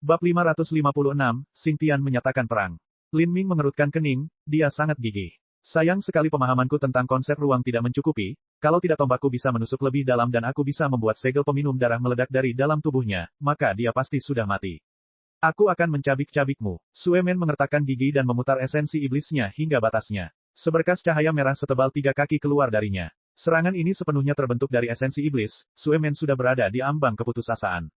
Bab 556, Xingtian menyatakan perang. Lin Ming mengerutkan kening, dia sangat gigih. Sayang sekali pemahamanku tentang konsep ruang tidak mencukupi, kalau tidak tombakku bisa menusuk lebih dalam dan aku bisa membuat segel peminum darah meledak dari dalam tubuhnya, maka dia pasti sudah mati. Aku akan mencabik-cabikmu. Suemen mengertakkan gigi dan memutar esensi iblisnya hingga batasnya. Seberkas cahaya merah setebal 3 kaki keluar darinya. Serangan ini sepenuhnya terbentuk dari esensi iblis, Suemen sudah berada di ambang keputusasaan.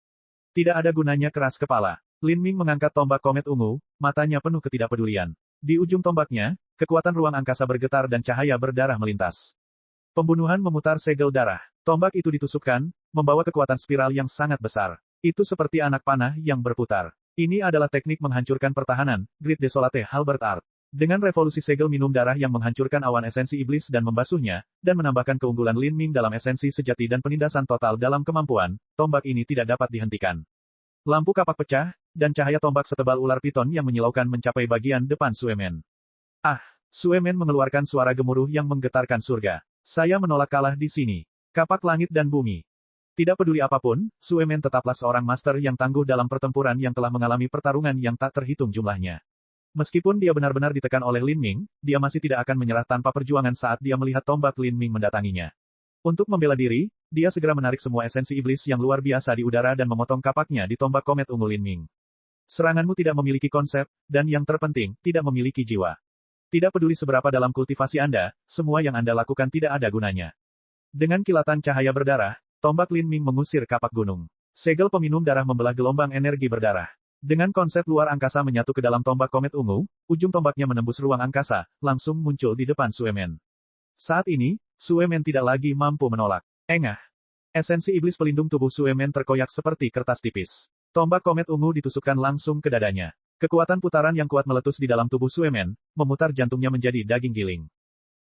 Tidak ada gunanya keras kepala. Lin Ming mengangkat tombak komet ungu, matanya penuh ketidakpedulian. Di ujung tombaknya, kekuatan ruang angkasa bergetar dan cahaya berdarah melintas. Pembunuhan memutar segel darah. Tombak itu ditusukkan, membawa kekuatan spiral yang sangat besar. Itu seperti anak panah yang berputar. Ini adalah teknik menghancurkan pertahanan, Grid Desolate Halberd Art. Dengan revolusi segel minum darah yang menghancurkan awan esensi iblis dan membasuhnya, dan menambahkan keunggulan Lin Ming dalam esensi sejati dan penindasan total dalam kemampuan, tombak ini tidak dapat dihentikan. Lampu kapak pecah, dan cahaya tombak setebal ular piton yang menyilaukan mencapai bagian depan Suemen. Ah! Suemen mengeluarkan suara gemuruh yang menggetarkan surga. Saya menolak kalah di sini. Kapak langit dan bumi. Tidak peduli apapun, Suemen tetaplah seorang master yang tangguh dalam pertempuran yang telah mengalami pertarungan yang tak terhitung jumlahnya. Meskipun dia benar-benar ditekan oleh Lin Ming, dia masih tidak akan menyerah tanpa perjuangan saat dia melihat tombak Lin Ming mendatanginya. Untuk membela diri, dia segera menarik semua esensi iblis yang luar biasa di udara dan memotong kapaknya di tombak komet ungu Lin Ming. Seranganmu tidak memiliki konsep, dan yang terpenting, tidak memiliki jiwa. Tidak peduli seberapa dalam kultivasi Anda, semua yang Anda lakukan tidak ada gunanya. Dengan kilatan cahaya berdarah, tombak Lin Ming mengusir kapak gunung. Segel peminum darah membelah gelombang energi berdarah. Dengan konsep luar angkasa menyatu ke dalam tombak komet ungu, ujung tombaknya menembus ruang angkasa, langsung muncul di depan Suemen. Saat ini, Suemen tidak lagi mampu menolak. Engah. Esensi iblis pelindung tubuh Suemen terkoyak seperti kertas tipis. Tombak komet ungu ditusukkan langsung ke dadanya. Kekuatan putaran yang kuat meletus di dalam tubuh Suemen, memutar jantungnya menjadi daging giling.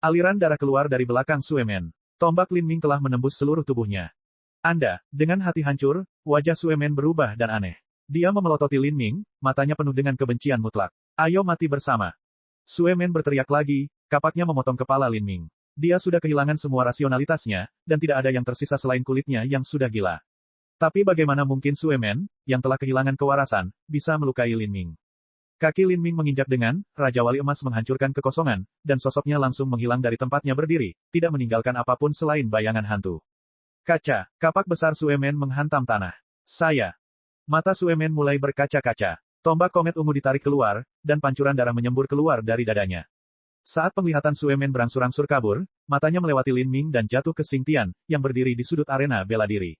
Aliran darah keluar dari belakang Suemen. Tombak Lin Ming telah menembus seluruh tubuhnya. Dengan hati hancur, wajah Suemen berubah dan aneh. Dia memelototi Lin Ming, matanya penuh dengan kebencian mutlak. Ayo mati bersama. Suemen berteriak lagi, kapaknya memotong kepala Lin Ming. Dia sudah kehilangan semua rasionalitasnya, dan tidak ada yang tersisa selain kulitnya yang sudah gila. Tapi bagaimana mungkin Suemen, yang telah kehilangan kewarasan, bisa melukai Lin Ming? Kaki Lin Ming menginjak dengan, Raja Wali Emas menghancurkan kekosongan, dan sosoknya langsung menghilang dari tempatnya berdiri, tidak meninggalkan apapun selain bayangan hantu. Kaca, kapak besar Suemen menghantam tanah. Saya. Mata Suemen mulai berkaca-kaca. Tombak komet ungu ditarik keluar, dan pancuran darah menyembur keluar dari dadanya. Saat penglihatan Suemen berangsur-angsur kabur, matanya melewati Lin Ming dan jatuh ke Xingtian, yang berdiri di sudut arena bela diri.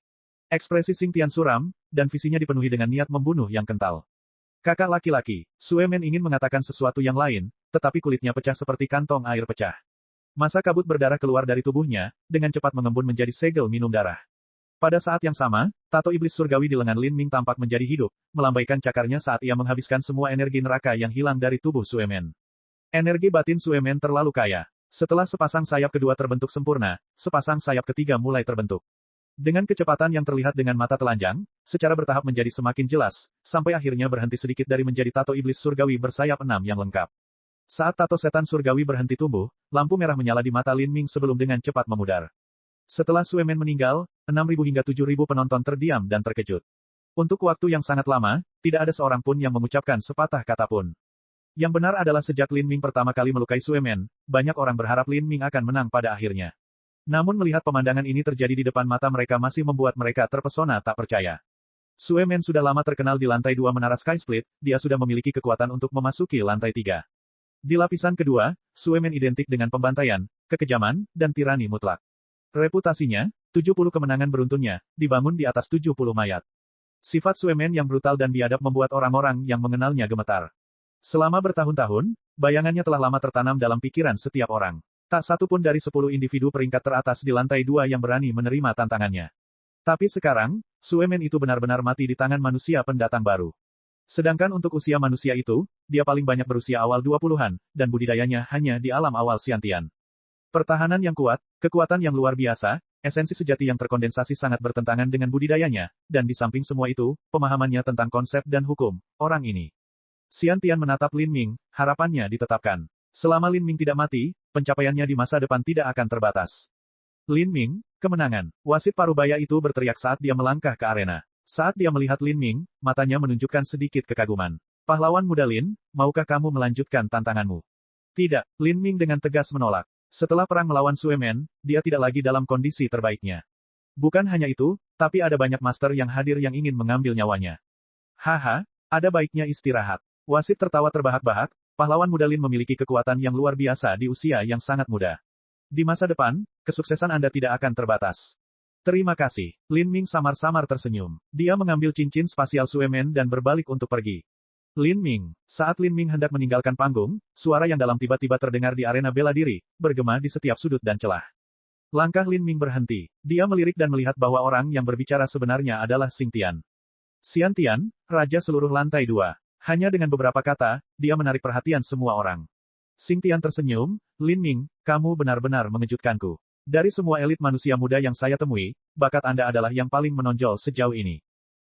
Ekspresi Xingtian suram, dan visinya dipenuhi dengan niat membunuh yang kental. Kakak laki-laki, Suemen ingin mengatakan sesuatu yang lain, tetapi kulitnya pecah seperti kantong air pecah. Masa kabut berdarah keluar dari tubuhnya, dengan cepat mengembun menjadi segel minum darah. Pada saat yang sama, tato iblis surgawi di lengan Lin Ming tampak menjadi hidup, melambaikan cakarnya saat ia menghabiskan semua energi neraka yang hilang dari tubuh Suemen. Energi batin Suemen terlalu kaya. Setelah sepasang sayap kedua terbentuk sempurna, sepasang sayap ketiga mulai terbentuk. Dengan kecepatan yang terlihat dengan mata telanjang, secara bertahap menjadi semakin jelas, sampai akhirnya berhenti sedikit dari menjadi tato iblis surgawi bersayap 6 yang lengkap. Saat tato setan surgawi berhenti tumbuh, lampu merah menyala di mata Lin Ming sebelum dengan cepat memudar. Setelah Suemen meninggal, 6.000 hingga 7.000 penonton terdiam dan terkejut. Untuk waktu yang sangat lama, tidak ada seorang pun yang mengucapkan sepatah kata pun. Yang benar adalah sejak Lin Ming pertama kali melukai Suemen, banyak orang berharap Lin Ming akan menang pada akhirnya. Namun melihat pemandangan ini terjadi di depan mata mereka masih membuat mereka terpesona tak percaya. Suemen sudah lama terkenal di lantai 2 menara Sky Split, dia sudah memiliki kekuatan untuk memasuki lantai 3. Di lapisan kedua, Suemen identik dengan pembantaian, kekejaman, dan tirani mutlak. Reputasinya, 70 kemenangan beruntunnya, dibangun di atas 70 mayat. Sifat Suemen yang brutal dan biadab membuat orang-orang yang mengenalnya gemetar. Selama bertahun-tahun, bayangannya telah lama tertanam dalam pikiran setiap orang. Tak satu pun dari 10 individu peringkat teratas di lantai 2 yang berani menerima tantangannya. Tapi sekarang, Suemen itu benar-benar mati di tangan manusia pendatang baru. Sedangkan untuk usia manusia itu, dia paling banyak berusia awal 20-an, dan budidayanya hanya di alam awal Xiantian. Pertahanan yang kuat, kekuatan yang luar biasa, esensi sejati yang terkondensasi sangat bertentangan dengan budidayanya, dan di samping semua itu, pemahamannya tentang konsep dan hukum, orang ini. Xiantian menatap Lin Ming, harapannya ditetapkan. Selama Lin Ming tidak mati, pencapaiannya di masa depan tidak akan terbatas. Lin Ming, kemenangan. Wasit parubaya itu berteriak saat dia melangkah ke arena. Saat dia melihat Lin Ming, matanya menunjukkan sedikit kekaguman. Pahlawan muda Lin, maukah kamu melanjutkan tantanganmu? Tidak, Lin Ming dengan tegas menolak. Setelah perang melawan Sue Men, dia tidak lagi dalam kondisi terbaiknya. Bukan hanya itu, tapi ada banyak master yang hadir yang ingin mengambil nyawanya. Haha, ada baiknya istirahat. Wasit tertawa terbahak-bahak, pahlawan muda Lin memiliki kekuatan yang luar biasa di usia yang sangat muda. Di masa depan, kesuksesan Anda tidak akan terbatas. Terima kasih. Lin Ming samar-samar tersenyum. Dia mengambil cincin spasial Sue Men dan berbalik untuk pergi. Lin Ming. Saat Lin Ming hendak meninggalkan panggung, suara yang dalam tiba-tiba terdengar di arena bela diri, bergema di setiap sudut dan celah. Langkah Lin Ming berhenti. Dia melirik dan melihat bahwa orang yang berbicara sebenarnya adalah Xing Tian. Xian Tian, Raja seluruh lantai 2. Hanya dengan beberapa kata, dia menarik perhatian semua orang. Xing Tian tersenyum, Lin Ming, kamu benar-benar mengejutkanku. Dari semua elit manusia muda yang saya temui, bakat Anda adalah yang paling menonjol sejauh ini.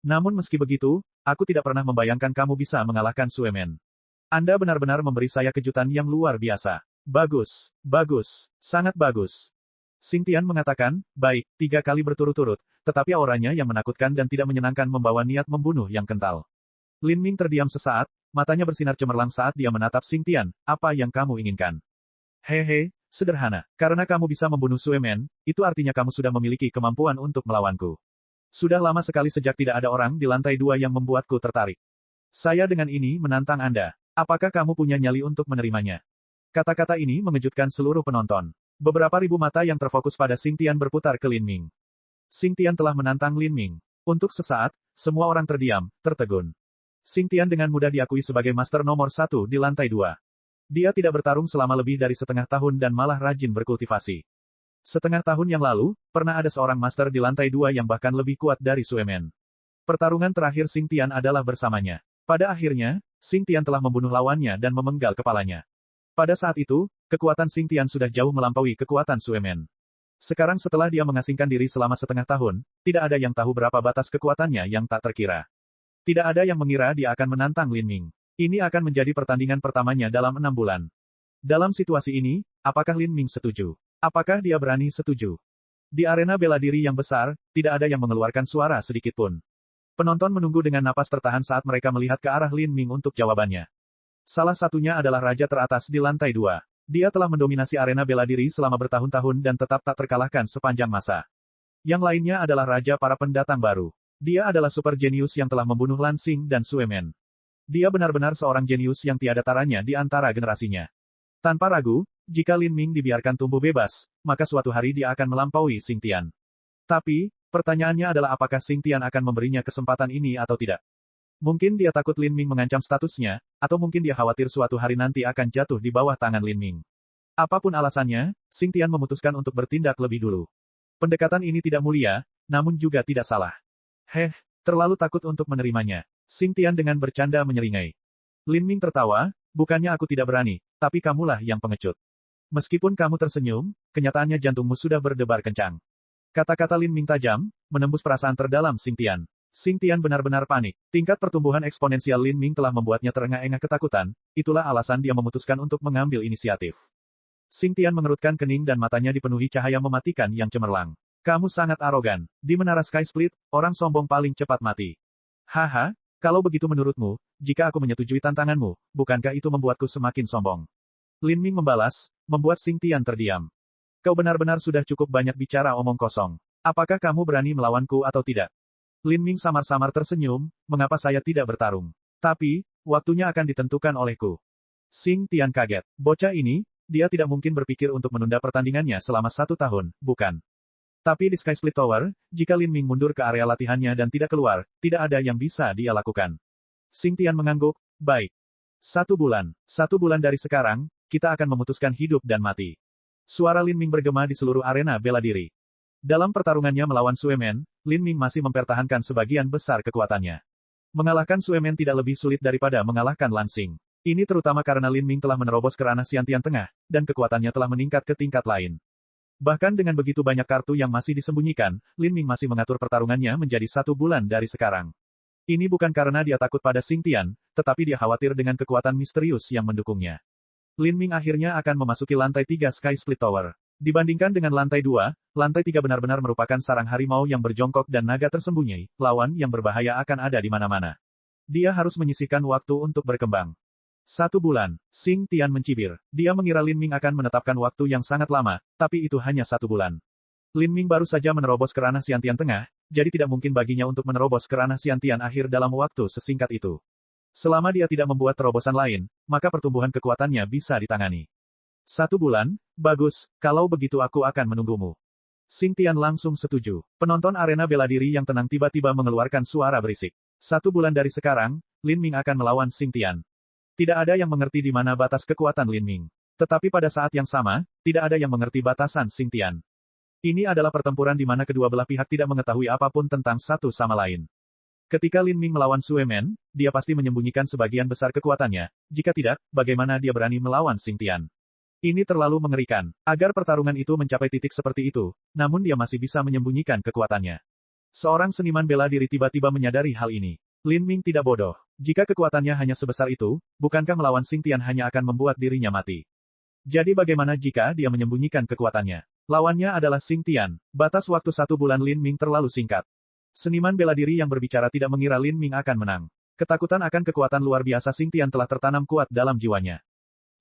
Namun meski begitu, aku tidak pernah membayangkan kamu bisa mengalahkan Sue Men. Anda benar-benar memberi saya kejutan yang luar biasa. Bagus, bagus, sangat bagus. Xing Tian mengatakan, baik, 3 kali berturut-turut, tetapi auranya yang menakutkan dan tidak menyenangkan membawa niat membunuh yang kental. Lin Ming terdiam sesaat, matanya bersinar cemerlang saat dia menatap Xing Tian, apa yang kamu inginkan? Hehe, sederhana. Karena kamu bisa membunuh Sue Men, itu artinya kamu sudah memiliki kemampuan untuk melawanku. Sudah lama sekali sejak tidak ada orang di lantai 2 yang membuatku tertarik. Saya dengan ini menantang Anda. Apakah kamu punya nyali untuk menerimanya? Kata-kata ini mengejutkan seluruh penonton. Beberapa ribu mata yang terfokus pada Xing Tian berputar ke Lin Ming. Xing Tian telah menantang Lin Ming. Untuk sesaat, semua orang terdiam, tertegun. Xing Tian dengan mudah diakui sebagai master nomor 1 di lantai 2. Dia tidak bertarung selama lebih dari setengah tahun dan malah rajin berkultivasi. Setengah tahun yang lalu, pernah ada seorang master di lantai 2 yang bahkan lebih kuat dari Sue Men. Pertarungan terakhir Xing Tian adalah bersamanya. Pada akhirnya, Xing Tian telah membunuh lawannya dan memenggal kepalanya. Pada saat itu, kekuatan Xing Tian sudah jauh melampaui kekuatan Sue Men. Sekarang setelah dia mengasingkan diri selama setengah tahun, tidak ada yang tahu berapa batas kekuatannya yang tak terkira. Tidak ada yang mengira dia akan menantang Lin Ming. Ini akan menjadi pertandingan pertamanya dalam 6 bulan. Dalam situasi ini, apakah Lin Ming setuju? Apakah dia berani setuju? Di arena bela diri yang besar, tidak ada yang mengeluarkan suara sedikit pun. Penonton menunggu dengan napas tertahan saat mereka melihat ke arah Lin Ming untuk jawabannya. Salah satunya adalah raja teratas di lantai 2. Dia telah mendominasi arena bela diri selama bertahun-tahun dan tetap tak terkalahkan sepanjang masa. Yang lainnya adalah raja para pendatang baru. Dia adalah super jenius yang telah membunuh Lan Xing dan Sue Men. Dia benar-benar seorang jenius yang tiada taranya di antara generasinya. Tanpa ragu, jika Lin Ming dibiarkan tumbuh bebas, maka suatu hari dia akan melampaui Xing Tian. Tapi, pertanyaannya adalah apakah Xing Tian akan memberinya kesempatan ini atau tidak. Mungkin dia takut Lin Ming mengancam statusnya, atau mungkin dia khawatir suatu hari nanti akan jatuh di bawah tangan Lin Ming. Apapun alasannya, Xing Tian memutuskan untuk bertindak lebih dulu. Pendekatan ini tidak mulia, namun juga tidak salah. Terlalu takut untuk menerimanya. Xing Tian dengan bercanda menyeringai. Lin Ming tertawa, bukannya aku tidak berani, tapi kamulah yang pengecut. Meskipun kamu tersenyum, kenyataannya jantungmu sudah berdebar kencang. Kata-kata Lin Ming tajam, menembus perasaan terdalam Xing Tian. Xing Tian benar-benar panik. Tingkat pertumbuhan eksponensial Lin Ming telah membuatnya terengah-engah ketakutan, itulah alasan dia memutuskan untuk mengambil inisiatif. Xing Tian mengerutkan kening dan matanya dipenuhi cahaya mematikan yang cemerlang. Kamu sangat arogan. Di menara Sky Split, orang sombong paling cepat mati. Haha, kalau begitu menurutmu, jika aku menyetujui tantanganmu, bukankah itu membuatku semakin sombong? Lin Ming membalas, membuat Xing Tian terdiam. Kau benar-benar sudah cukup banyak bicara omong kosong. Apakah kamu berani melawanku atau tidak? Lin Ming samar-samar tersenyum, mengapa saya tidak bertarung? Tapi, waktunya akan ditentukan olehku. Xing Tian kaget. Bocah ini, dia tidak mungkin berpikir untuk menunda pertandingannya selama 1 tahun, bukan? Tapi di Sky Split Tower, jika Lin Ming mundur ke area latihannya dan tidak keluar, tidak ada yang bisa dia lakukan. Xing Tian mengangguk, baik. 1 bulan. 1 bulan dari sekarang, kita akan memutuskan hidup dan mati. Suara Lin Ming bergema di seluruh arena bela diri. Dalam pertarungannya melawan Sue Men, Lin Ming masih mempertahankan sebagian besar kekuatannya. Mengalahkan Sue Men tidak lebih sulit daripada mengalahkan Lan Xing. Ini terutama karena Lin Ming telah menerobos ke ranah Xian Tian Tengah, dan kekuatannya telah meningkat ke tingkat lain. Bahkan dengan begitu banyak kartu yang masih disembunyikan, Lin Ming masih mengatur pertarungannya menjadi 1 bulan dari sekarang. Ini bukan karena dia takut pada Xing Tian, tetapi dia khawatir dengan kekuatan misterius yang mendukungnya. Lin Ming akhirnya akan memasuki lantai 3 Sky Split Tower. Dibandingkan dengan lantai 2, lantai 3 benar-benar merupakan sarang harimau yang berjongkok dan naga tersembunyi, lawan yang berbahaya akan ada di mana-mana. Dia harus menyisihkan waktu untuk berkembang. 1 bulan, Xing Tian mencibir. Dia mengira Lin Ming akan menetapkan waktu yang sangat lama, tapi itu hanya 1 bulan. Lin Ming baru saja menerobos ke ranah Xiantian tengah, jadi tidak mungkin baginya untuk menerobos ke ranah Xiantian akhir dalam waktu sesingkat itu. Selama dia tidak membuat terobosan lain, maka pertumbuhan kekuatannya bisa ditangani. 1 bulan, bagus, kalau begitu aku akan menunggumu. Xing Tian langsung setuju. Penonton arena bela diri yang tenang tiba-tiba mengeluarkan suara berisik. 1 bulan dari sekarang, Lin Ming akan melawan Xing Tian. Tidak ada yang mengerti di mana batas kekuatan Lin Ming. Tetapi pada saat yang sama, tidak ada yang mengerti batasan Xing Tian. Ini adalah pertempuran di mana kedua belah pihak tidak mengetahui apapun tentang satu sama lain. Ketika Lin Ming melawan Sue Men, dia pasti menyembunyikan sebagian besar kekuatannya. Jika tidak, bagaimana dia berani melawan Xing Tian? Ini terlalu mengerikan. Agar pertarungan itu mencapai titik seperti itu, namun dia masih bisa menyembunyikan kekuatannya. Seorang seniman bela diri tiba-tiba menyadari hal ini. Lin Ming tidak bodoh. Jika kekuatannya hanya sebesar itu, bukankah melawan Xing Tian hanya akan membuat dirinya mati? Jadi bagaimana jika dia menyembunyikan kekuatannya? Lawannya adalah Xing Tian. Batas waktu 1 bulan Lin Ming terlalu singkat. Seniman bela diri yang berbicara tidak mengira Lin Ming akan menang. Ketakutan akan kekuatan luar biasa Xing Tian telah tertanam kuat dalam jiwanya.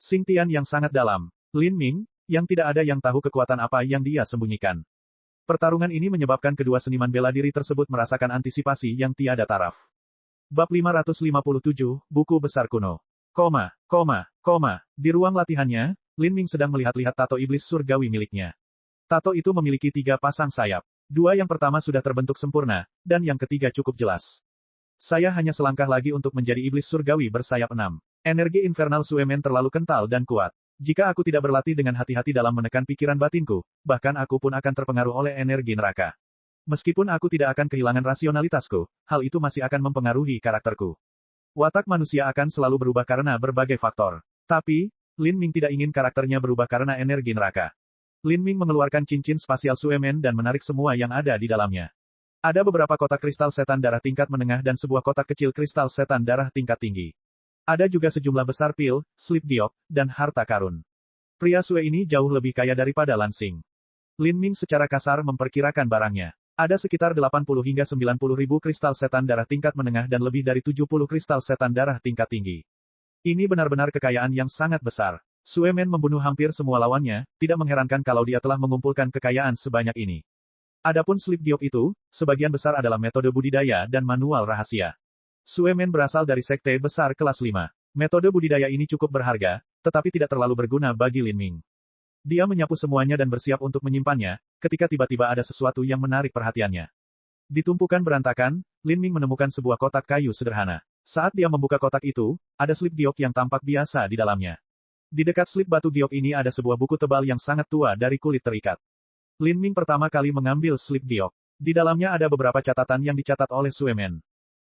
Xing Tian yang sangat dalam. Lin Ming, yang tidak ada yang tahu kekuatan apa yang dia sembunyikan. Pertarungan ini menyebabkan kedua seniman bela diri tersebut merasakan antisipasi yang tiada taraf. Bab 557, Buku Besar Kuno. Di ruang latihannya, Lin Ming sedang melihat-lihat tato iblis surgawi miliknya. Tato itu memiliki 3 pasang sayap. 2 yang pertama sudah terbentuk sempurna, dan yang ketiga cukup jelas. Saya hanya selangkah lagi untuk menjadi iblis surgawi bersayap 6. Energi infernal Sue Men terlalu kental dan kuat. Jika aku tidak berlatih dengan hati-hati dalam menekan pikiran batinku, bahkan aku pun akan terpengaruh oleh energi neraka. Meskipun aku tidak akan kehilangan rasionalitasku, hal itu masih akan mempengaruhi karakterku. Watak manusia akan selalu berubah karena berbagai faktor. Tapi, Lin Ming tidak ingin karakternya berubah karena energi neraka. Lin Ming mengeluarkan cincin spasial Sue Men dan menarik semua yang ada di dalamnya. Ada beberapa kotak kristal setan darah tingkat menengah dan sebuah kotak kecil kristal setan darah tingkat tinggi. Ada juga sejumlah besar pil, slip giok, dan harta karun. Pria Sue ini jauh lebih kaya daripada Lansing. Lin Ming secara kasar memperkirakan barangnya. Ada sekitar 80 hingga 90 ribu kristal setan darah tingkat menengah dan lebih dari 70 kristal setan darah tingkat tinggi. Ini benar-benar kekayaan yang sangat besar. Sue Men membunuh hampir semua lawannya, tidak mengherankan kalau dia telah mengumpulkan kekayaan sebanyak ini. Adapun slip giok itu, sebagian besar adalah metode budidaya dan manual rahasia. Sue Men berasal dari sekte besar kelas 5. Metode budidaya ini cukup berharga, tetapi tidak terlalu berguna bagi Lin Ming. Dia menyapu semuanya dan bersiap untuk menyimpannya, ketika tiba-tiba ada sesuatu yang menarik perhatiannya. Di tumpukan berantakan, Lin Ming menemukan sebuah kotak kayu sederhana. Saat dia membuka kotak itu, ada slip giok yang tampak biasa di dalamnya. Di dekat slip batu giok ini ada sebuah buku tebal yang sangat tua dari kulit terikat. Lin Ming pertama kali mengambil slip giok. Di dalamnya ada beberapa catatan yang dicatat oleh Sue Men.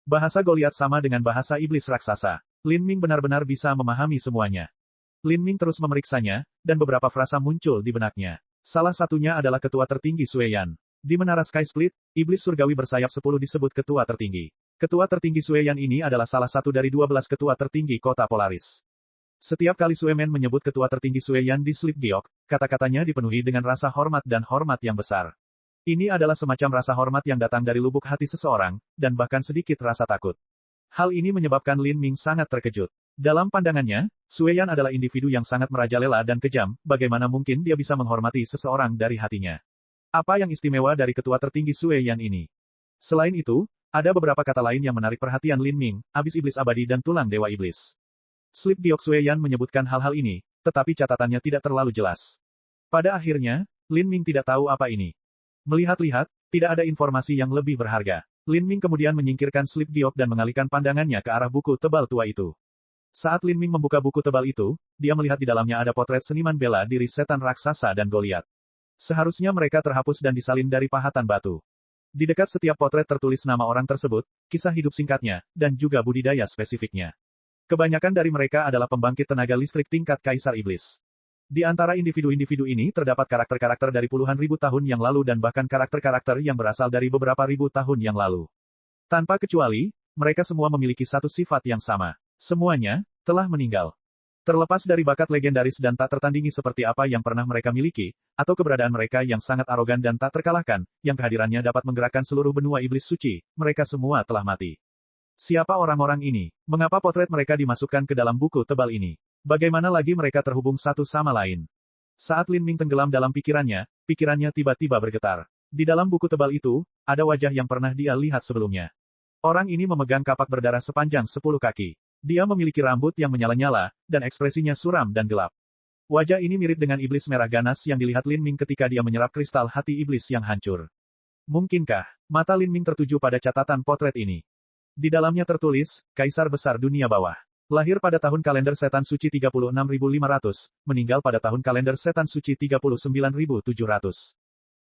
Bahasa Goliat sama dengan bahasa iblis raksasa. Lin Ming benar-benar bisa memahami semuanya. Lin Ming terus memeriksanya, dan beberapa frasa muncul di benaknya. Salah satunya adalah ketua tertinggi Sue Yan. Di menara Sky Split, iblis surgawi bersayap 10 disebut ketua tertinggi. Ketua tertinggi Sue Yan ini adalah salah satu dari 12 ketua tertinggi kota Polaris. Setiap kali Sue Men menyebut ketua tertinggi Sue Yan di slip giok, kata-katanya dipenuhi dengan rasa hormat dan hormat yang besar. Ini adalah semacam rasa hormat yang datang dari lubuk hati seseorang, dan bahkan sedikit rasa takut. Hal ini menyebabkan Lin Ming sangat terkejut. Dalam pandangannya, Sue Yan adalah individu yang sangat merajalela dan kejam, bagaimana mungkin dia bisa menghormati seseorang dari hatinya? Apa yang istimewa dari ketua tertinggi Sue Yan ini? Selain itu, ada beberapa kata lain yang menarik perhatian Lin Ming, abis iblis abadi dan tulang dewa iblis. Slip giok Sue Yan menyebutkan hal-hal ini, tetapi catatannya tidak terlalu jelas. Pada akhirnya, Lin Ming tidak tahu apa ini. Melihat-lihat, tidak ada informasi yang lebih berharga. Lin Ming kemudian menyingkirkan slip giok dan mengalihkan pandangannya ke arah buku tebal tua itu. Saat Lin Ming membuka buku tebal itu, dia melihat di dalamnya ada potret seniman bela diri setan raksasa dan Goliat. Seharusnya mereka terhapus dan disalin dari pahatan batu. Di dekat setiap potret tertulis nama orang tersebut, kisah hidup singkatnya, dan juga budidaya spesifiknya. Kebanyakan dari mereka adalah pembangkit tenaga listrik tingkat Kaisar Iblis. Di antara individu-individu ini terdapat karakter-karakter dari puluhan ribu tahun yang lalu dan bahkan karakter-karakter yang berasal dari beberapa ribu tahun yang lalu. Tanpa kecuali, mereka semua memiliki satu sifat yang sama. Semuanya telah meninggal. Terlepas dari bakat legendaris dan tak tertandingi seperti apa yang pernah mereka miliki, atau keberadaan mereka yang sangat arogan dan tak terkalahkan, yang kehadirannya dapat menggerakkan seluruh benua iblis suci, mereka semua telah mati. Siapa orang-orang ini? Mengapa potret mereka dimasukkan ke dalam buku tebal ini? Bagaimana lagi mereka terhubung satu sama lain? Saat Lin Ming tenggelam dalam pikirannya tiba-tiba bergetar. Di dalam buku tebal itu, ada wajah yang pernah dia lihat sebelumnya. Orang ini memegang kapak berdarah sepanjang 10 kaki. Dia memiliki rambut yang menyala-nyala, dan ekspresinya suram dan gelap. Wajah ini mirip dengan iblis merah ganas yang dilihat Lin Ming ketika dia menyerap kristal hati iblis yang hancur. Mungkinkah, mata Lin Ming tertuju pada catatan potret ini? Di dalamnya tertulis, Kaisar Besar Dunia Bawah. Lahir pada tahun kalender setan suci 36.500, meninggal pada tahun kalender setan suci 39.700.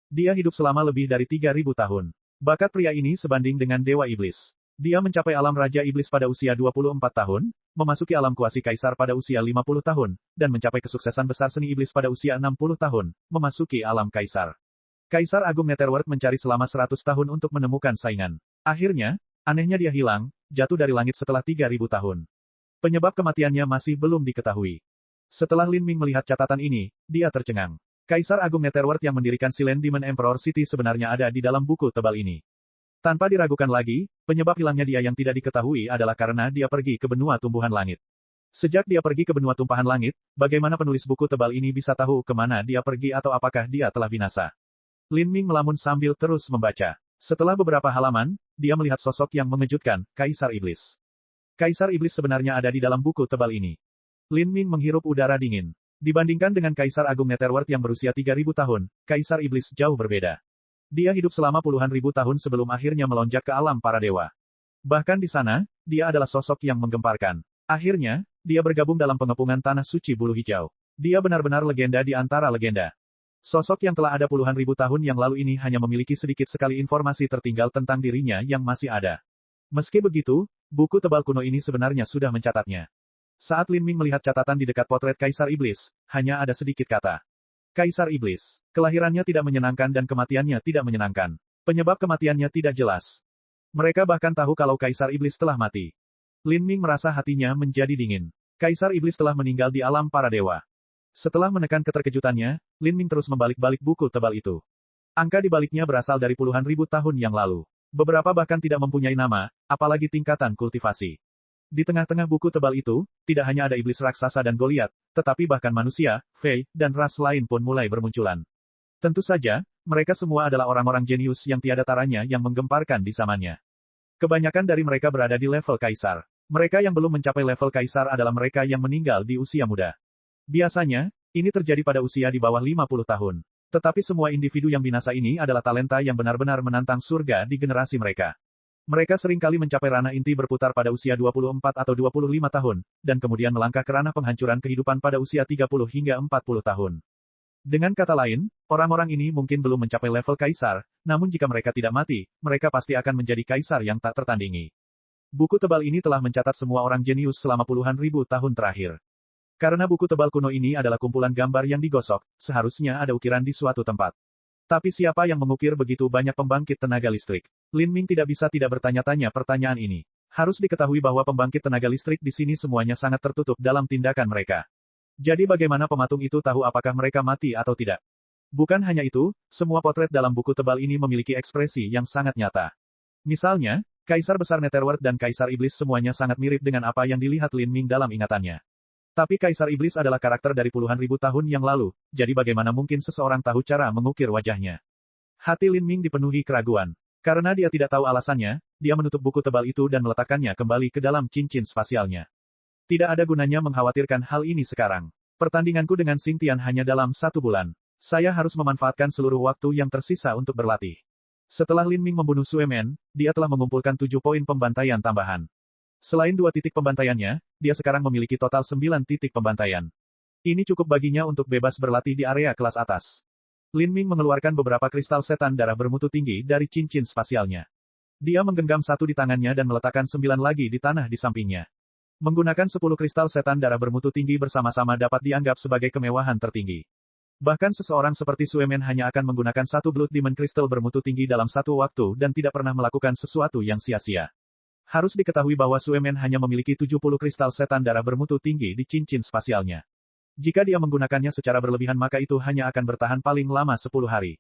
Dia hidup selama lebih dari 3.000 tahun. Bakat pria ini sebanding dengan Dewa Iblis. Dia mencapai alam Raja Iblis pada usia 24 tahun, memasuki alam kuasi Kaisar pada usia 50 tahun, dan mencapai kesuksesan besar seni iblis pada usia 60 tahun, memasuki alam Kaisar. Kaisar Agung Netherworld mencari selama 100 tahun untuk menemukan saingan. Akhirnya, anehnya dia hilang, jatuh dari langit setelah 3.000 tahun. Penyebab kematiannya masih belum diketahui. Setelah Lin Ming melihat catatan ini, dia tercengang. Kaisar Agung Netherworld yang mendirikan Silent Demon Emperor City sebenarnya ada di dalam buku tebal ini. Tanpa diragukan lagi, penyebab hilangnya dia yang tidak diketahui adalah karena dia pergi ke benua tumbuhan langit. Sejak dia pergi ke benua tumpahan langit, bagaimana penulis buku tebal ini bisa tahu kemana dia pergi atau apakah dia telah binasa? Lin Ming melamun sambil terus membaca. Setelah beberapa halaman, dia melihat sosok yang mengejutkan, Kaisar Iblis. Kaisar Iblis sebenarnya ada di dalam buku tebal ini. Lin Ming menghirup udara dingin. Dibandingkan dengan Kaisar Agung Netherworld yang berusia 3.000 tahun, Kaisar Iblis jauh berbeda. Dia hidup selama puluhan ribu tahun sebelum akhirnya melonjak ke alam para dewa. Bahkan di sana, dia adalah sosok yang menggemparkan. Akhirnya, dia bergabung dalam pengepungan tanah suci bulu hijau. Dia benar-benar legenda di antara legenda. Sosok yang telah ada puluhan ribu tahun yang lalu ini hanya memiliki sedikit sekali informasi tertinggal tentang dirinya yang masih ada. Meski begitu, buku tebal kuno ini sebenarnya sudah mencatatnya. Saat Lin Ming melihat catatan di dekat potret Kaisar Iblis, hanya ada sedikit kata. Kaisar Iblis. Kelahirannya tidak menyenangkan dan kematiannya tidak menyenangkan. Penyebab kematiannya tidak jelas. Mereka bahkan tahu kalau Kaisar Iblis telah mati. Lin Ming merasa hatinya menjadi dingin. Kaisar Iblis telah meninggal di alam para dewa. Setelah menekan keterkejutannya, Lin Ming terus membalik-balik buku tebal itu. Angka di baliknya berasal dari puluhan ribu tahun yang lalu. Beberapa bahkan tidak mempunyai nama, apalagi tingkatan kultivasi. Di tengah-tengah buku tebal itu, tidak hanya ada iblis raksasa dan Goliat, tetapi bahkan manusia, fey, dan ras lain pun mulai bermunculan. Tentu saja, mereka semua adalah orang-orang jenius yang tiada taranya yang menggemparkan di zamannya. Kebanyakan dari mereka berada di level kaisar. Mereka yang belum mencapai level kaisar adalah mereka yang meninggal di usia muda. Biasanya, ini terjadi pada usia di bawah 50 tahun. Tetapi semua individu yang binasa ini adalah talenta yang benar-benar menantang surga di generasi mereka. Mereka seringkali mencapai ranah inti berputar pada usia 24 atau 25 tahun, dan kemudian melangkah ke ranah penghancuran kehidupan pada usia 30 hingga 40 tahun. Dengan kata lain, orang-orang ini mungkin belum mencapai level kaisar, namun jika mereka tidak mati, mereka pasti akan menjadi kaisar yang tak tertandingi. Buku tebal ini telah mencatat semua orang jenius selama puluhan ribu tahun terakhir. Karena buku tebal kuno ini adalah kumpulan gambar yang digosok, seharusnya ada ukiran di suatu tempat. Tapi siapa yang mengukir begitu banyak pembangkit tenaga listrik? Lin Ming tidak bisa tidak bertanya-tanya pertanyaan ini. Harus diketahui bahwa pembangkit tenaga listrik di sini semuanya sangat tertutup dalam tindakan mereka. Jadi bagaimana pematung itu tahu apakah mereka mati atau tidak? Bukan hanya itu, semua potret dalam buku tebal ini memiliki ekspresi yang sangat nyata. Misalnya, Kaisar Besar Netherworld dan Kaisar Iblis semuanya sangat mirip dengan apa yang dilihat Lin Ming dalam ingatannya. Tapi Kaisar Iblis adalah karakter dari puluhan ribu tahun yang lalu, jadi bagaimana mungkin seseorang tahu cara mengukir wajahnya? Hati Lin Ming dipenuhi keraguan. Karena dia tidak tahu alasannya, dia menutup buku tebal itu dan meletakkannya kembali ke dalam cincin spasialnya. Tidak ada gunanya mengkhawatirkan hal ini sekarang. Pertandinganku dengan Xing Tian hanya dalam 1 bulan. Saya harus memanfaatkan seluruh waktu yang tersisa untuk berlatih. Setelah Lin Ming membunuh Sue Men, dia telah mengumpulkan 7 poin pembantaian tambahan. Selain 2 titik pembantaiannya, dia sekarang memiliki total 9 titik pembantaian. Ini cukup baginya untuk bebas berlatih di area kelas atas. Lin Ming mengeluarkan beberapa kristal setan darah bermutu tinggi dari cincin spasialnya. Dia menggenggam 1 di tangannya dan meletakkan 9 lagi di tanah di sampingnya. Menggunakan 10 kristal setan darah bermutu tinggi bersama-sama dapat dianggap sebagai kemewahan tertinggi. Bahkan seseorang seperti Sue Men hanya akan menggunakan 1 Blood Demon Crystal bermutu tinggi dalam 1 waktu dan tidak pernah melakukan sesuatu yang sia-sia. Harus diketahui bahwa Suemen hanya memiliki 70 kristal setan darah bermutu tinggi di cincin spasialnya. Jika dia menggunakannya secara berlebihan maka itu hanya akan bertahan paling lama 10 hari.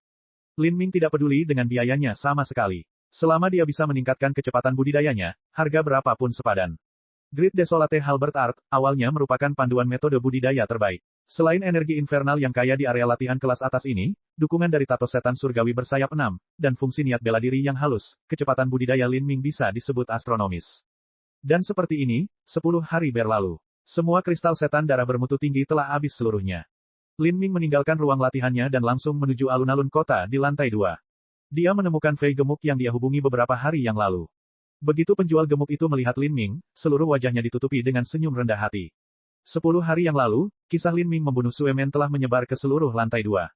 Lin Ming tidak peduli dengan biayanya sama sekali. Selama dia bisa meningkatkan kecepatan budidayanya, harga berapapun sepadan. Grid Desolate Halberd Art, awalnya merupakan panduan metode budidaya terbaik. Selain energi infernal yang kaya di area latihan kelas atas ini, dukungan dari tato setan surgawi bersayap 6, dan fungsi niat bela diri yang halus, kecepatan budidaya Lin Ming bisa disebut astronomis. Dan seperti ini, 10 hari berlalu. Semua kristal setan darah bermutu tinggi telah habis seluruhnya. Lin Ming meninggalkan ruang latihannya dan langsung menuju alun-alun kota di lantai 2. Dia menemukan Fei Gemuk yang dia hubungi beberapa hari yang lalu. Begitu penjual gemuk itu melihat Lin Ming, seluruh wajahnya ditutupi dengan senyum rendah hati. 10 hari yang lalu, kisah Lin Ming membunuh Suemen telah menyebar ke seluruh lantai 2.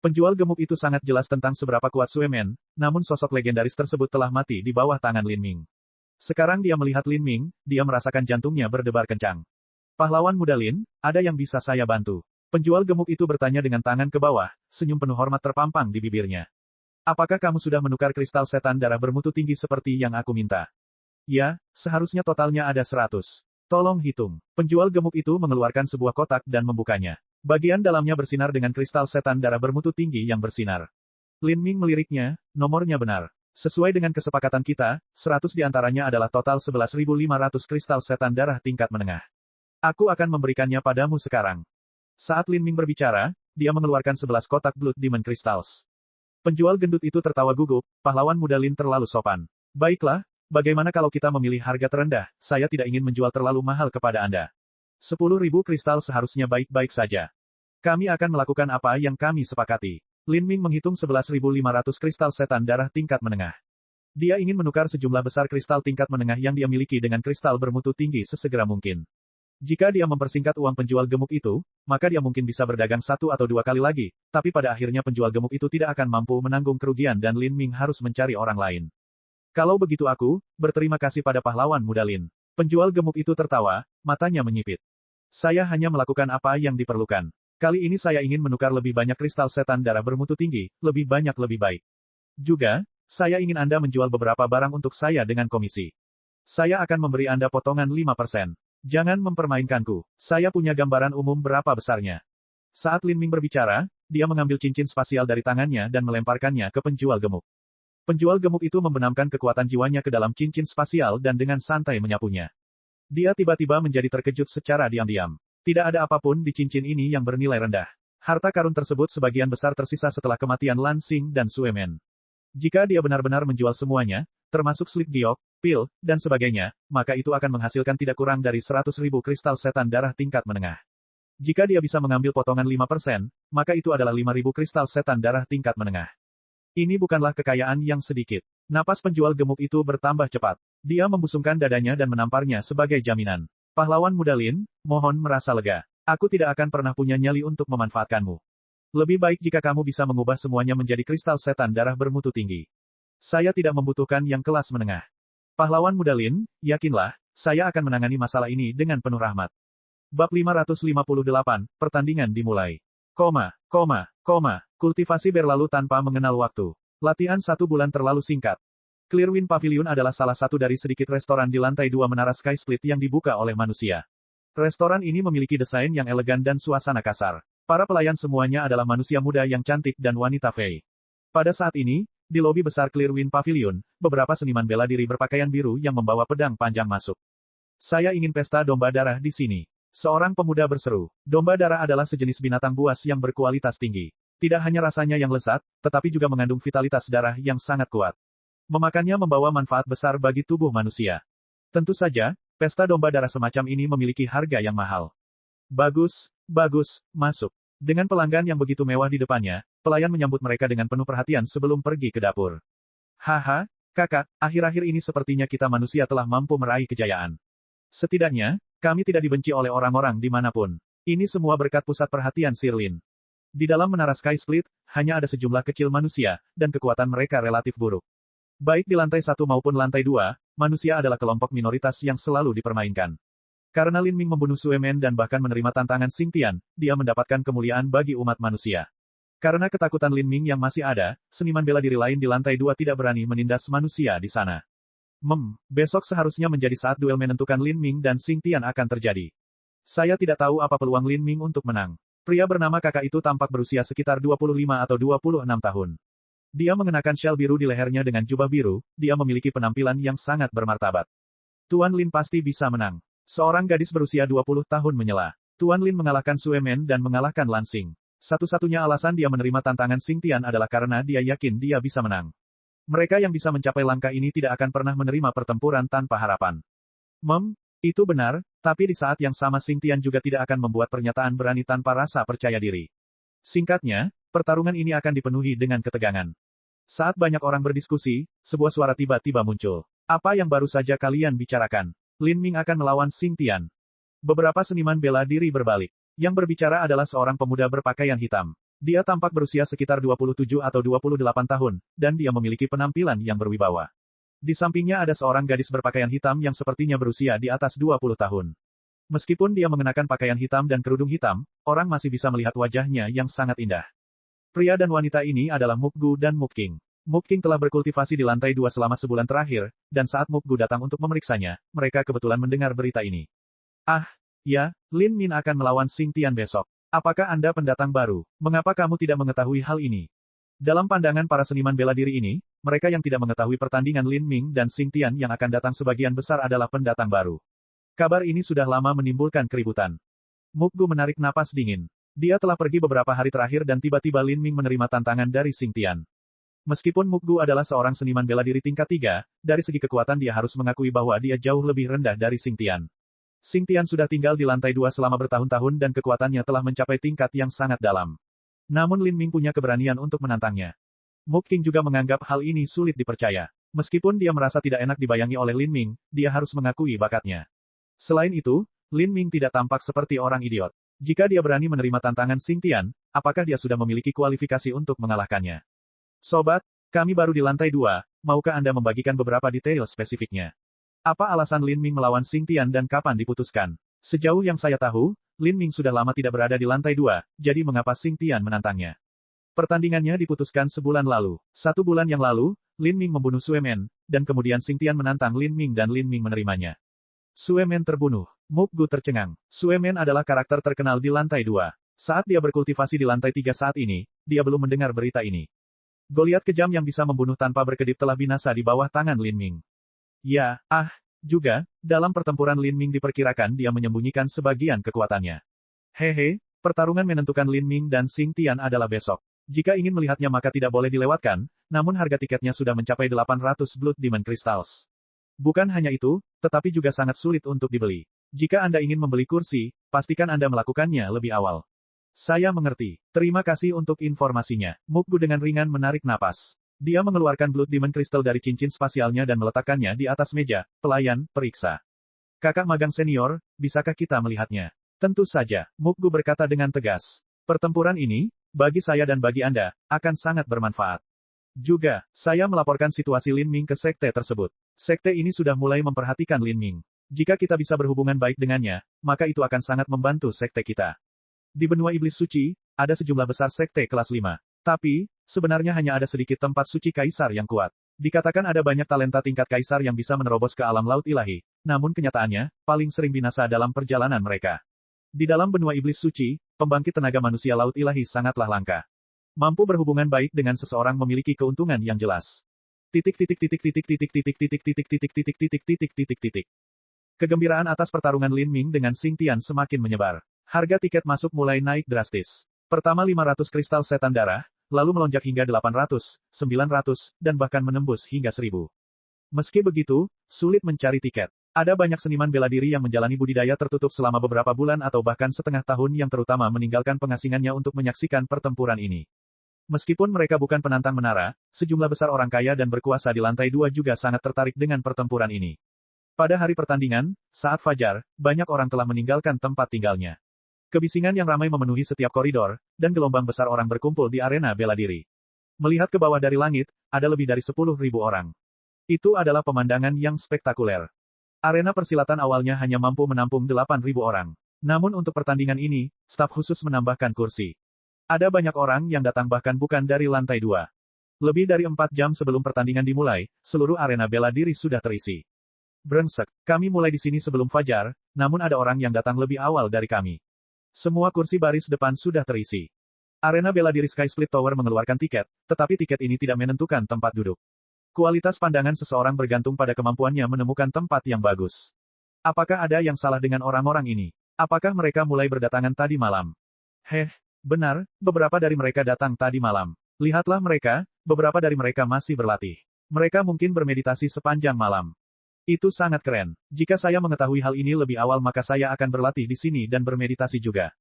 Penjual gemuk itu sangat jelas tentang seberapa kuat Suemen, namun sosok legendaris tersebut telah mati di bawah tangan Lin Ming. Sekarang dia melihat Lin Ming, dia merasakan jantungnya berdebar kencang. Pahlawan muda Lin, ada yang bisa saya bantu? Penjual gemuk itu bertanya dengan tangan ke bawah, senyum penuh hormat terpampang di bibirnya. Apakah kamu sudah menukar kristal setan darah bermutu tinggi seperti yang aku minta? Ya, seharusnya totalnya ada 100. Tolong hitung. Penjual gemuk itu mengeluarkan sebuah kotak dan membukanya. Bagian dalamnya bersinar dengan kristal setan darah bermutu tinggi yang bersinar. Lin Ming meliriknya, nomornya benar. Sesuai dengan kesepakatan kita, 100 diantaranya adalah total 11.500 kristal setan darah tingkat menengah. Aku akan memberikannya padamu sekarang. Saat Lin Ming berbicara, dia mengeluarkan 11 kotak Blood Demon Crystals. Penjual gendut itu tertawa gugup, pahlawan muda Lin terlalu sopan. Baiklah, bagaimana kalau kita memilih harga terendah, saya tidak ingin menjual terlalu mahal kepada Anda. 10.000 kristal seharusnya baik-baik saja. Kami akan melakukan apa yang kami sepakati. Lin Ming menghitung 11.500 kristal setan darah tingkat menengah. Dia ingin menukar sejumlah besar kristal tingkat menengah yang dia miliki dengan kristal bermutu tinggi sesegera mungkin. Jika dia mempersingkat uang penjual gemuk itu, maka dia mungkin bisa berdagang 1 atau 2 kali lagi, tapi pada akhirnya penjual gemuk itu tidak akan mampu menanggung kerugian dan Lin Ming harus mencari orang lain. Kalau begitu aku, berterima kasih pada pahlawan muda Lin. Penjual gemuk itu tertawa, matanya menyipit. Saya hanya melakukan apa yang diperlukan. Kali ini saya ingin menukar lebih banyak kristal setan darah bermutu tinggi, lebih banyak lebih baik. Juga, saya ingin Anda menjual beberapa barang untuk saya dengan komisi. Saya akan memberi Anda potongan 5%. Jangan mempermainkanku. Saya punya gambaran umum berapa besarnya. Saat Lin Ming berbicara, dia mengambil cincin spasial dari tangannya dan melemparkannya ke penjual gemuk. Penjual gemuk itu membenamkan kekuatan jiwanya ke dalam cincin spasial dan dengan santai menyapunya. Dia tiba-tiba menjadi terkejut secara diam-diam. Tidak ada apapun di cincin ini yang bernilai rendah. Harta karun tersebut sebagian besar tersisa setelah kematian Lan Xing dan Suemen. Jika dia benar-benar menjual semuanya, termasuk slip giok, pil, dan sebagainya, maka itu akan menghasilkan tidak kurang dari 100.000 kristal setan darah tingkat menengah. Jika dia bisa mengambil potongan 5%, maka itu adalah 5.000 kristal setan darah tingkat menengah. Ini bukanlah kekayaan yang sedikit. Napas penjual gemuk itu bertambah cepat. Dia membusungkan dadanya dan menamparnya sebagai jaminan. Pahlawan muda Lin, mohon merasa lega. Aku tidak akan pernah punya nyali untuk memanfaatkanmu. Lebih baik jika kamu bisa mengubah semuanya menjadi kristal setan darah bermutu tinggi. Saya tidak membutuhkan yang kelas menengah. Pahlawan muda Lin, yakinlah, saya akan menangani masalah ini dengan penuh rahmat. Bab 558, pertandingan dimulai. Kultivasi berlalu tanpa mengenal waktu. Latihan 1 bulan terlalu singkat. Clearwind Pavilion adalah salah satu dari sedikit restoran di lantai 2 menara Sky Split yang dibuka oleh manusia. Restoran ini memiliki desain yang elegan dan suasana kasar. Para pelayan semuanya adalah manusia muda yang cantik dan wanita fey. Pada saat ini, di lobi besar Clearwind Pavilion, beberapa seniman bela diri berpakaian biru yang membawa pedang panjang masuk. Saya ingin pesta domba darah di sini. Seorang pemuda berseru. Domba darah adalah sejenis binatang buas yang berkualitas tinggi. Tidak hanya rasanya yang lezat, tetapi juga mengandung vitalitas darah yang sangat kuat. Memakannya membawa manfaat besar bagi tubuh manusia. Tentu saja, pesta domba darah semacam ini memiliki harga yang mahal. Bagus, masuk. Dengan pelanggan yang begitu mewah di depannya, pelayan menyambut mereka dengan penuh perhatian sebelum pergi ke dapur. Haha, kakak, akhir-akhir ini sepertinya kita manusia telah mampu meraih kejayaan. Setidaknya, kami tidak dibenci oleh orang-orang dimanapun. Ini semua berkat pusat perhatian Sirlin. Di dalam menara Sky Split, hanya ada sejumlah kecil manusia, dan kekuatan mereka relatif buruk. Baik di lantai 1 maupun lantai 2, manusia adalah kelompok minoritas yang selalu dipermainkan. Karena Lin Ming membunuh Suemen dan bahkan menerima tantangan Xingtian, dia mendapatkan kemuliaan bagi umat manusia. Karena ketakutan Lin Ming yang masih ada, seniman bela diri lain di lantai 2 tidak berani menindas manusia di sana. Besok seharusnya menjadi saat duel menentukan Lin Ming dan Xing Tian akan terjadi. Saya tidak tahu apa peluang Lin Ming untuk menang. Pria bernama kakak itu tampak berusia sekitar 25 atau 26 tahun. Dia mengenakan syal biru di lehernya dengan jubah biru, dia memiliki penampilan yang sangat bermartabat. Tuan Lin pasti bisa menang. Seorang gadis berusia 20 tahun menyela. Tuan Lin mengalahkan Sue Men dan mengalahkan Lan Xing. Satu-satunya alasan dia menerima tantangan Xing Tian adalah karena dia yakin dia bisa menang. Mereka yang bisa mencapai langkah ini tidak akan pernah menerima pertempuran tanpa harapan. Itu benar, tapi di saat yang sama Xing Tian juga tidak akan membuat pernyataan berani tanpa rasa percaya diri. Singkatnya, pertarungan ini akan dipenuhi dengan ketegangan. Saat banyak orang berdiskusi, sebuah suara tiba-tiba muncul. Apa yang baru saja kalian bicarakan? Lin Ming akan melawan Xing Tian. Beberapa seniman bela diri berbalik. Yang berbicara adalah seorang pemuda berpakaian hitam. Dia tampak berusia sekitar 27 atau 28 tahun, dan dia memiliki penampilan yang berwibawa. Di sampingnya ada seorang gadis berpakaian hitam yang sepertinya berusia di atas 20 tahun. Meskipun dia mengenakan pakaian hitam dan kerudung hitam, orang masih bisa melihat wajahnya yang sangat indah. Pria dan wanita ini adalah Mukgu dan Mukking. Mukking telah berkultivasi di lantai 2 selama sebulan terakhir, dan saat Mukgu datang untuk memeriksanya, mereka kebetulan mendengar berita ini. Ya, Lin Min akan melawan Xing Tian besok. Apakah Anda pendatang baru? Mengapa kamu tidak mengetahui hal ini? Dalam pandangan para seniman bela diri ini, mereka yang tidak mengetahui pertandingan Lin Ming dan Xing Tian yang akan datang sebagian besar adalah pendatang baru. Kabar ini sudah lama menimbulkan keributan. Mukgu menarik napas dingin. Dia telah pergi beberapa hari terakhir dan tiba-tiba Lin Ming menerima tantangan dari Xing Tian. Meskipun Mukgu adalah seorang seniman bela diri tingkat 3, dari segi kekuatan dia harus mengakui bahwa dia jauh lebih rendah dari Xing Tian. Xing Tian sudah tinggal di lantai 2 selama bertahun-tahun dan kekuatannya telah mencapai tingkat yang sangat dalam. Namun Lin Ming punya keberanian untuk menantangnya. Mukking juga menganggap hal ini sulit dipercaya. Meskipun dia merasa tidak enak dibayangi oleh Lin Ming, dia harus mengakui bakatnya. Selain itu, Lin Ming tidak tampak seperti orang idiot. Jika dia berani menerima tantangan Xing Tian, apakah dia sudah memiliki kualifikasi untuk mengalahkannya? Sobat, kami baru di lantai 2, maukah Anda membagikan beberapa detail spesifiknya? Apa alasan Lin Ming melawan Xing Tian dan kapan diputuskan? Sejauh yang saya tahu, Lin Ming sudah lama tidak berada di lantai 2, jadi mengapa Xing Tian menantangnya? Pertandingannya diputuskan sebulan lalu. 1 bulan yang lalu, Lin Ming membunuh Sue Men, dan kemudian Xing Tian menantang Lin Ming dan Lin Ming menerimanya. Sue Men terbunuh. Mukgu tercengang. Sue Men adalah karakter terkenal di lantai 2. Saat dia berkultivasi di lantai 3 saat ini, dia belum mendengar berita ini. Goliat kejam yang bisa membunuh tanpa berkedip telah binasa di bawah tangan Lin Ming. Juga, dalam pertempuran Lin Ming diperkirakan dia menyembunyikan sebagian kekuatannya. Pertarungan menentukan Lin Ming dan Xing Tian adalah besok. Jika ingin melihatnya maka tidak boleh dilewatkan, namun harga tiketnya sudah mencapai 800 Blood Demon Crystals. Bukan hanya itu, tetapi juga sangat sulit untuk dibeli. Jika Anda ingin membeli kursi, pastikan Anda melakukannya lebih awal. Saya mengerti. Terima kasih untuk informasinya. Mukgu dengan ringan menarik napas. Dia mengeluarkan Blood Demon Crystal dari cincin spasialnya dan meletakkannya di atas meja. Pelayan, periksa. Kakak magang senior, bisakah kita melihatnya? Tentu saja, Mukgu berkata dengan tegas. Pertempuran ini, bagi saya dan bagi Anda, akan sangat bermanfaat. Juga, saya melaporkan situasi Lin Ming ke sekte tersebut. Sekte ini sudah mulai memperhatikan Lin Ming. Jika kita bisa berhubungan baik dengannya, maka itu akan sangat membantu sekte kita. Di benua iblis suci, ada sejumlah besar sekte kelas 5. Tapi, sebenarnya hanya ada sedikit tempat suci kaisar yang kuat. Dikatakan ada banyak talenta tingkat kaisar yang bisa menerobos ke alam laut ilahi, namun kenyataannya, paling sering binasa dalam perjalanan mereka. Di dalam benua iblis suci, pembangkit tenaga manusia laut ilahi sangatlah langka. Mampu berhubungan baik dengan seseorang memiliki keuntungan yang jelas. Kegembiraan atas pertarungan Lin Ming dengan Xing Tian semakin menyebar. Harga tiket masuk mulai naik drastis. Pertama 500 kristal setan darah, lalu melonjak hingga 800, 900, dan bahkan menembus hingga 1000. Meski begitu, sulit mencari tiket. Ada banyak seniman bela diri yang menjalani budidaya tertutup selama beberapa bulan atau bahkan setengah tahun yang terutama meninggalkan pengasingannya untuk menyaksikan pertempuran ini. Meskipun mereka bukan penantang menara, sejumlah besar orang kaya dan berkuasa di lantai 2 juga sangat tertarik dengan pertempuran ini. Pada hari pertandingan, saat fajar, banyak orang telah meninggalkan tempat tinggalnya. Kebisingan yang ramai memenuhi setiap koridor, dan gelombang besar orang berkumpul di arena bela diri. Melihat ke bawah dari langit, ada lebih dari 10.000 orang. Itu adalah pemandangan yang spektakuler. Arena persilatan awalnya hanya mampu menampung 8.000 orang. Namun untuk pertandingan ini, staf khusus menambahkan kursi. Ada banyak orang yang datang bahkan bukan dari lantai 2. Lebih dari 4 jam sebelum pertandingan dimulai, seluruh arena bela diri sudah terisi. Brengsek, kami mulai di sini sebelum fajar, namun ada orang yang datang lebih awal dari kami. Semua kursi baris depan sudah terisi. Arena bela diri Sky Split Tower mengeluarkan tiket, tetapi tiket ini tidak menentukan tempat duduk. Kualitas pandangan seseorang bergantung pada kemampuannya menemukan tempat yang bagus. Apakah ada yang salah dengan orang-orang ini? Apakah mereka mulai berdatangan tadi malam? Benar, beberapa dari mereka datang tadi malam. Lihatlah mereka, beberapa dari mereka masih berlatih. Mereka mungkin bermeditasi sepanjang malam. Itu sangat keren. Jika saya mengetahui hal ini lebih awal maka saya akan berlatih di sini dan bermeditasi juga.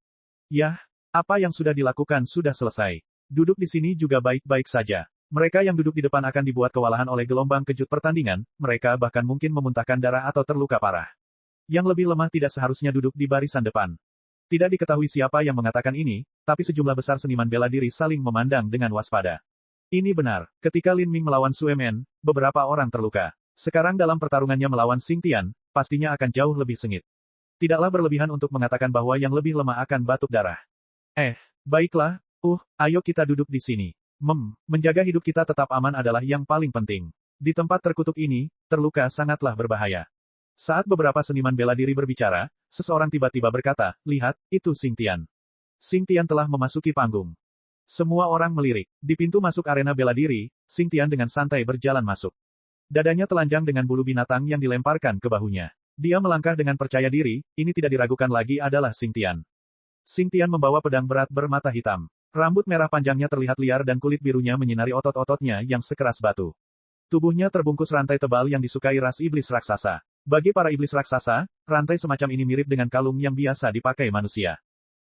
Yah, apa yang sudah dilakukan sudah selesai. Duduk di sini juga baik-baik saja. Mereka yang duduk di depan akan dibuat kewalahan oleh gelombang kejut pertandingan, mereka bahkan mungkin memuntahkan darah atau terluka parah. Yang lebih lemah tidak seharusnya duduk di barisan depan. Tidak diketahui siapa yang mengatakan ini, tapi sejumlah besar seniman bela diri saling memandang dengan waspada. Ini benar, ketika Lin Ming melawan Sue Men, beberapa orang terluka. Sekarang dalam pertarungannya melawan Xing Tian, pastinya akan jauh lebih sengit. Tidaklah berlebihan untuk mengatakan bahwa yang lebih lemah akan batuk darah. Baiklah, ayo kita duduk di sini. Menjaga hidup kita tetap aman adalah yang paling penting. Di tempat terkutuk ini, terluka sangatlah berbahaya. Saat beberapa seniman bela diri berbicara, seseorang tiba-tiba berkata, lihat, itu Xing Tian. Xing Tian telah memasuki panggung. Semua orang melirik. Di pintu masuk arena bela diri, Xing Tian dengan santai berjalan masuk. Dadanya telanjang dengan bulu binatang yang dilemparkan ke bahunya. Dia melangkah dengan percaya diri, ini tidak diragukan lagi adalah Xing Tian. Xing Tian membawa pedang berat bermata hitam. Rambut merah panjangnya terlihat liar dan kulit birunya menyinari otot-ototnya yang sekeras batu. Tubuhnya terbungkus rantai tebal yang disukai ras iblis raksasa. Bagi para iblis raksasa, rantai semacam ini mirip dengan kalung yang biasa dipakai manusia.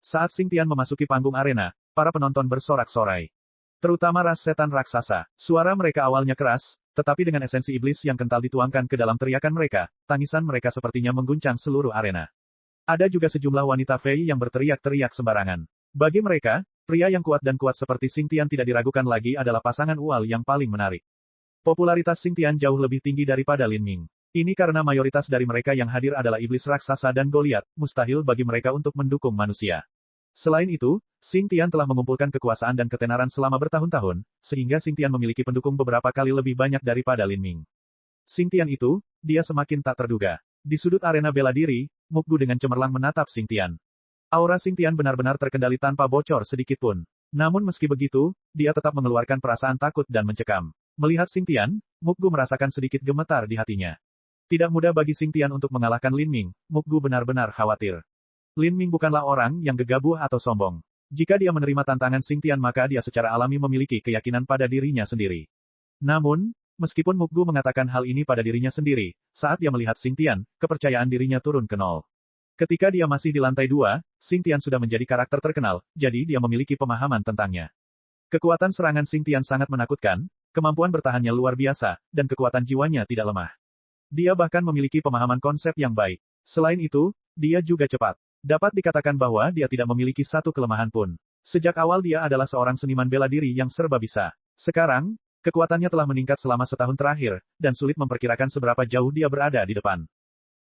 Saat Xing Tian memasuki panggung arena, para penonton bersorak-sorai. Terutama ras setan raksasa. Suara mereka awalnya keras, tetapi dengan esensi iblis yang kental dituangkan ke dalam teriakan mereka, tangisan mereka sepertinya mengguncang seluruh arena. Ada juga sejumlah wanita Fei yang berteriak-teriak sembarangan. Bagi mereka, pria yang kuat dan kuat seperti Xing Tian tidak diragukan lagi adalah pasangan ual yang paling menarik. Popularitas Xing Tian jauh lebih tinggi daripada Lin Ming. Ini karena mayoritas dari mereka yang hadir adalah iblis raksasa dan Goliat, mustahil bagi mereka untuk mendukung manusia. Selain itu, Xing Tian telah mengumpulkan kekuasaan dan ketenaran selama bertahun-tahun, sehingga Xing Tian memiliki pendukung beberapa kali lebih banyak daripada Lin Ming. Xing Tian itu, dia semakin tak terduga. Di sudut arena bela diri, Muk Gu dengan cemerlang menatap Xing Tian. Aura Xing Tian benar-benar terkendali tanpa bocor sedikitpun. Namun meski begitu, dia tetap mengeluarkan perasaan takut dan mencekam. Melihat Xing Tian, Muk Gu merasakan sedikit gemetar di hatinya. Tidak mudah bagi Xing Tian untuk mengalahkan Lin Ming, Muk Gu benar-benar khawatir. Lin Ming bukanlah orang yang gegabah atau sombong. Jika dia menerima tantangan Xing Tian maka dia secara alami memiliki keyakinan pada dirinya sendiri. Namun, meskipun Muk Gu mengatakan hal ini pada dirinya sendiri, saat dia melihat Xing Tian, kepercayaan dirinya turun ke nol. Ketika dia masih di lantai 2, Xing Tian sudah menjadi karakter terkenal, jadi dia memiliki pemahaman tentangnya. Kekuatan serangan Xing Tian sangat menakutkan, kemampuan bertahannya luar biasa, dan kekuatan jiwanya tidak lemah. Dia bahkan memiliki pemahaman konsep yang baik. Selain itu, dia juga cepat. Dapat dikatakan bahwa dia tidak memiliki satu kelemahan pun. Sejak awal dia adalah seorang seniman bela diri yang serba bisa. Sekarang, kekuatannya telah meningkat selama setahun terakhir, dan sulit memperkirakan seberapa jauh dia berada di depan.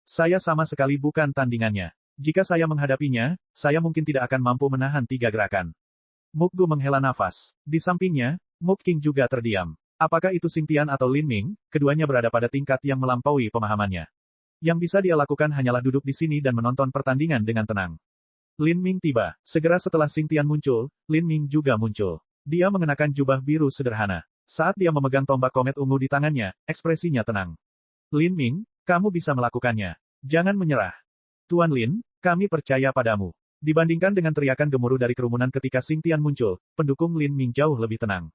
Saya sama sekali bukan tandingannya. Jika saya menghadapinya, saya mungkin tidak akan mampu menahan 3 gerakan. Muk Gu menghela nafas. Di sampingnya, Muk King juga terdiam. Apakah itu Xing Tian atau Lin Ming, keduanya berada pada tingkat yang melampaui pemahamannya. Yang bisa dia lakukan hanyalah duduk di sini dan menonton pertandingan dengan tenang. Lin Ming tiba. Segera setelah Xing Tian muncul, Lin Ming juga muncul. Dia mengenakan jubah biru sederhana. Saat dia memegang tombak komet ungu di tangannya, ekspresinya tenang. Lin Ming, kamu bisa melakukannya. Jangan menyerah. Tuan Lin, kami percaya padamu. Dibandingkan dengan teriakan gemuruh dari kerumunan ketika Xing Tian muncul, pendukung Lin Ming jauh lebih tenang.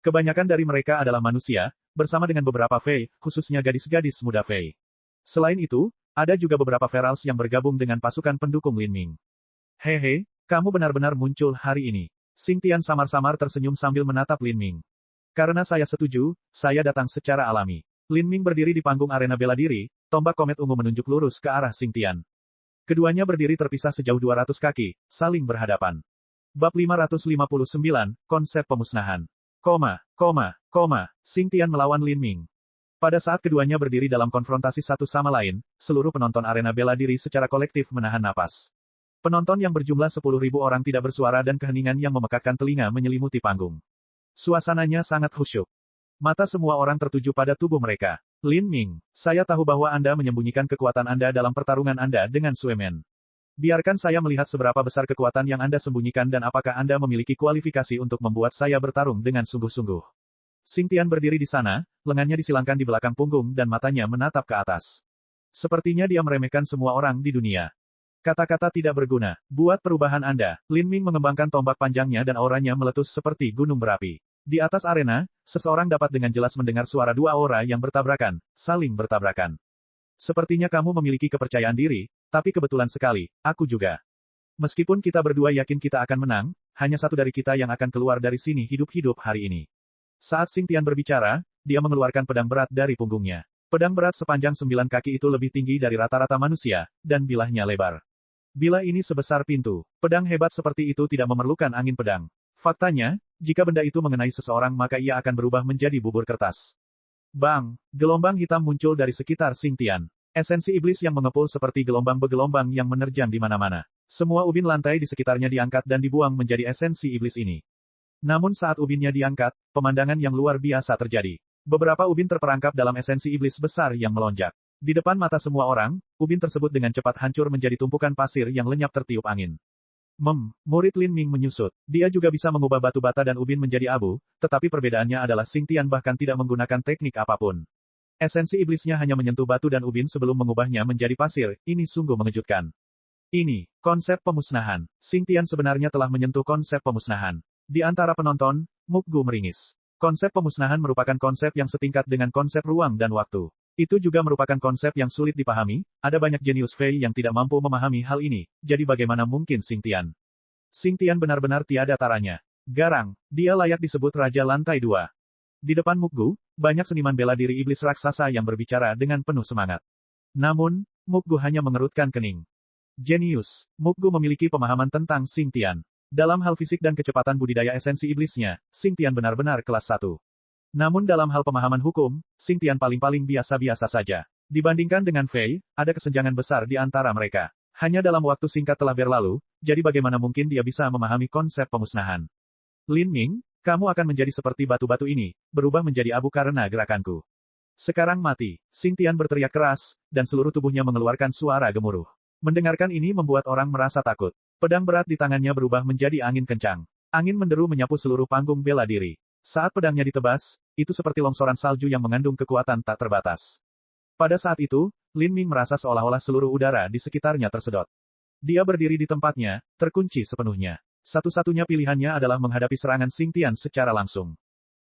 Kebanyakan dari mereka adalah manusia, bersama dengan beberapa Fei, khususnya gadis-gadis muda Fei. Selain itu, ada juga beberapa Ferals yang bergabung dengan pasukan pendukung Lin Ming. Hehe, kamu benar-benar muncul hari ini. Xing Tian samar-samar tersenyum sambil menatap Lin Ming. Karena saya setuju, saya datang secara alami. Lin Ming berdiri di panggung arena bela diri, tombak komet ungu menunjuk lurus ke arah Xing Tian. Keduanya berdiri terpisah sejauh 200 kaki, saling berhadapan. Bab 559, Konsep Pemusnahan. Xing Tian melawan Lin Ming. Pada saat keduanya berdiri dalam konfrontasi satu sama lain, seluruh penonton arena bela diri secara kolektif menahan napas. Penonton yang berjumlah 10.000 orang tidak bersuara dan keheningan yang memekakkan telinga menyelimuti panggung. Suasananya sangat khusyuk. Mata semua orang tertuju pada tubuh mereka. Lin Ming, saya tahu bahwa Anda menyembunyikan kekuatan Anda dalam pertarungan Anda dengan Suemen. Biarkan saya melihat seberapa besar kekuatan yang Anda sembunyikan dan apakah Anda memiliki kualifikasi untuk membuat saya bertarung dengan sungguh-sungguh. Xingtian berdiri di sana, lengannya disilangkan di belakang punggung dan matanya menatap ke atas. Sepertinya dia meremehkan semua orang di dunia. Kata-kata tidak berguna. Buat perubahan Anda. Lin Ming mengembangkan tombak panjangnya dan auranya meletus seperti gunung berapi. Di atas arena, seseorang dapat dengan jelas mendengar suara dua aura yang bertabrakan, saling bertabrakan. Sepertinya kamu memiliki kepercayaan diri, tapi kebetulan sekali, aku juga. Meskipun kita berdua yakin kita akan menang, hanya satu dari kita yang akan keluar dari sini hidup-hidup hari ini. Saat Xingtian berbicara, dia mengeluarkan pedang berat dari punggungnya. Pedang berat sepanjang 9 kaki itu lebih tinggi dari rata-rata manusia, dan bilahnya lebar. Bila ini sebesar pintu, pedang hebat seperti itu tidak memerlukan angin pedang. Faktanya, jika benda itu mengenai seseorang maka ia akan berubah menjadi bubur kertas. Bang! Gelombang hitam muncul dari sekitar Xingtian. Esensi iblis yang mengepul seperti gelombang bergelombang yang menerjang di mana-mana. Semua ubin lantai di sekitarnya diangkat dan dibuang menjadi esensi iblis ini. Namun saat ubinnya diangkat, pemandangan yang luar biasa terjadi. Beberapa ubin terperangkap dalam esensi iblis besar yang melonjak. Di depan mata semua orang, ubin tersebut dengan cepat hancur menjadi tumpukan pasir yang lenyap tertiup angin. Murid Lin Ming menyusut. Dia juga bisa mengubah batu bata dan ubin menjadi abu, tetapi perbedaannya adalah Xingtian bahkan tidak menggunakan teknik apapun. Esensi iblisnya hanya menyentuh batu dan ubin sebelum mengubahnya menjadi pasir, ini sungguh mengejutkan. Ini, konsep pemusnahan. Xingtian sebenarnya telah menyentuh konsep pemusnahan. Di antara penonton, Mukgu meringis. Konsep pemusnahan merupakan konsep yang setingkat dengan konsep ruang dan waktu. Itu juga merupakan konsep yang sulit dipahami, ada banyak jenius Fei yang tidak mampu memahami hal ini, jadi bagaimana mungkin Xingtian? Xingtian benar-benar tiada taranya. Garang, dia layak disebut Raja Lantai 2. Di depan Mukgu, banyak seniman bela diri iblis raksasa yang berbicara dengan penuh semangat. Namun, Mukgu hanya mengerutkan kening. Jenius, Mukgu memiliki pemahaman tentang Xingtian. Dalam hal fisik dan kecepatan budidaya esensi iblisnya, Xingtian benar-benar kelas 1. Namun dalam hal pemahaman hukum, Xingtian paling-paling biasa-biasa saja. Dibandingkan dengan Fei, ada kesenjangan besar di antara mereka. Hanya dalam waktu singkat telah berlalu, jadi bagaimana mungkin dia bisa memahami konsep pemusnahan? Lin Ming, kamu akan menjadi seperti batu-batu ini, berubah menjadi abu karena gerakanku. Sekarang mati. Xingtian berteriak keras, dan seluruh tubuhnya mengeluarkan suara gemuruh. Mendengarkan ini membuat orang merasa takut. Pedang berat di tangannya berubah menjadi angin kencang. Angin menderu menyapu seluruh panggung bela diri. Saat pedangnya ditebas, itu seperti longsoran salju yang mengandung kekuatan tak terbatas. Pada saat itu, Lin Ming merasa seolah-olah seluruh udara di sekitarnya tersedot. Dia berdiri di tempatnya, terkunci sepenuhnya. Satu-satunya pilihannya adalah menghadapi serangan Xingtian secara langsung.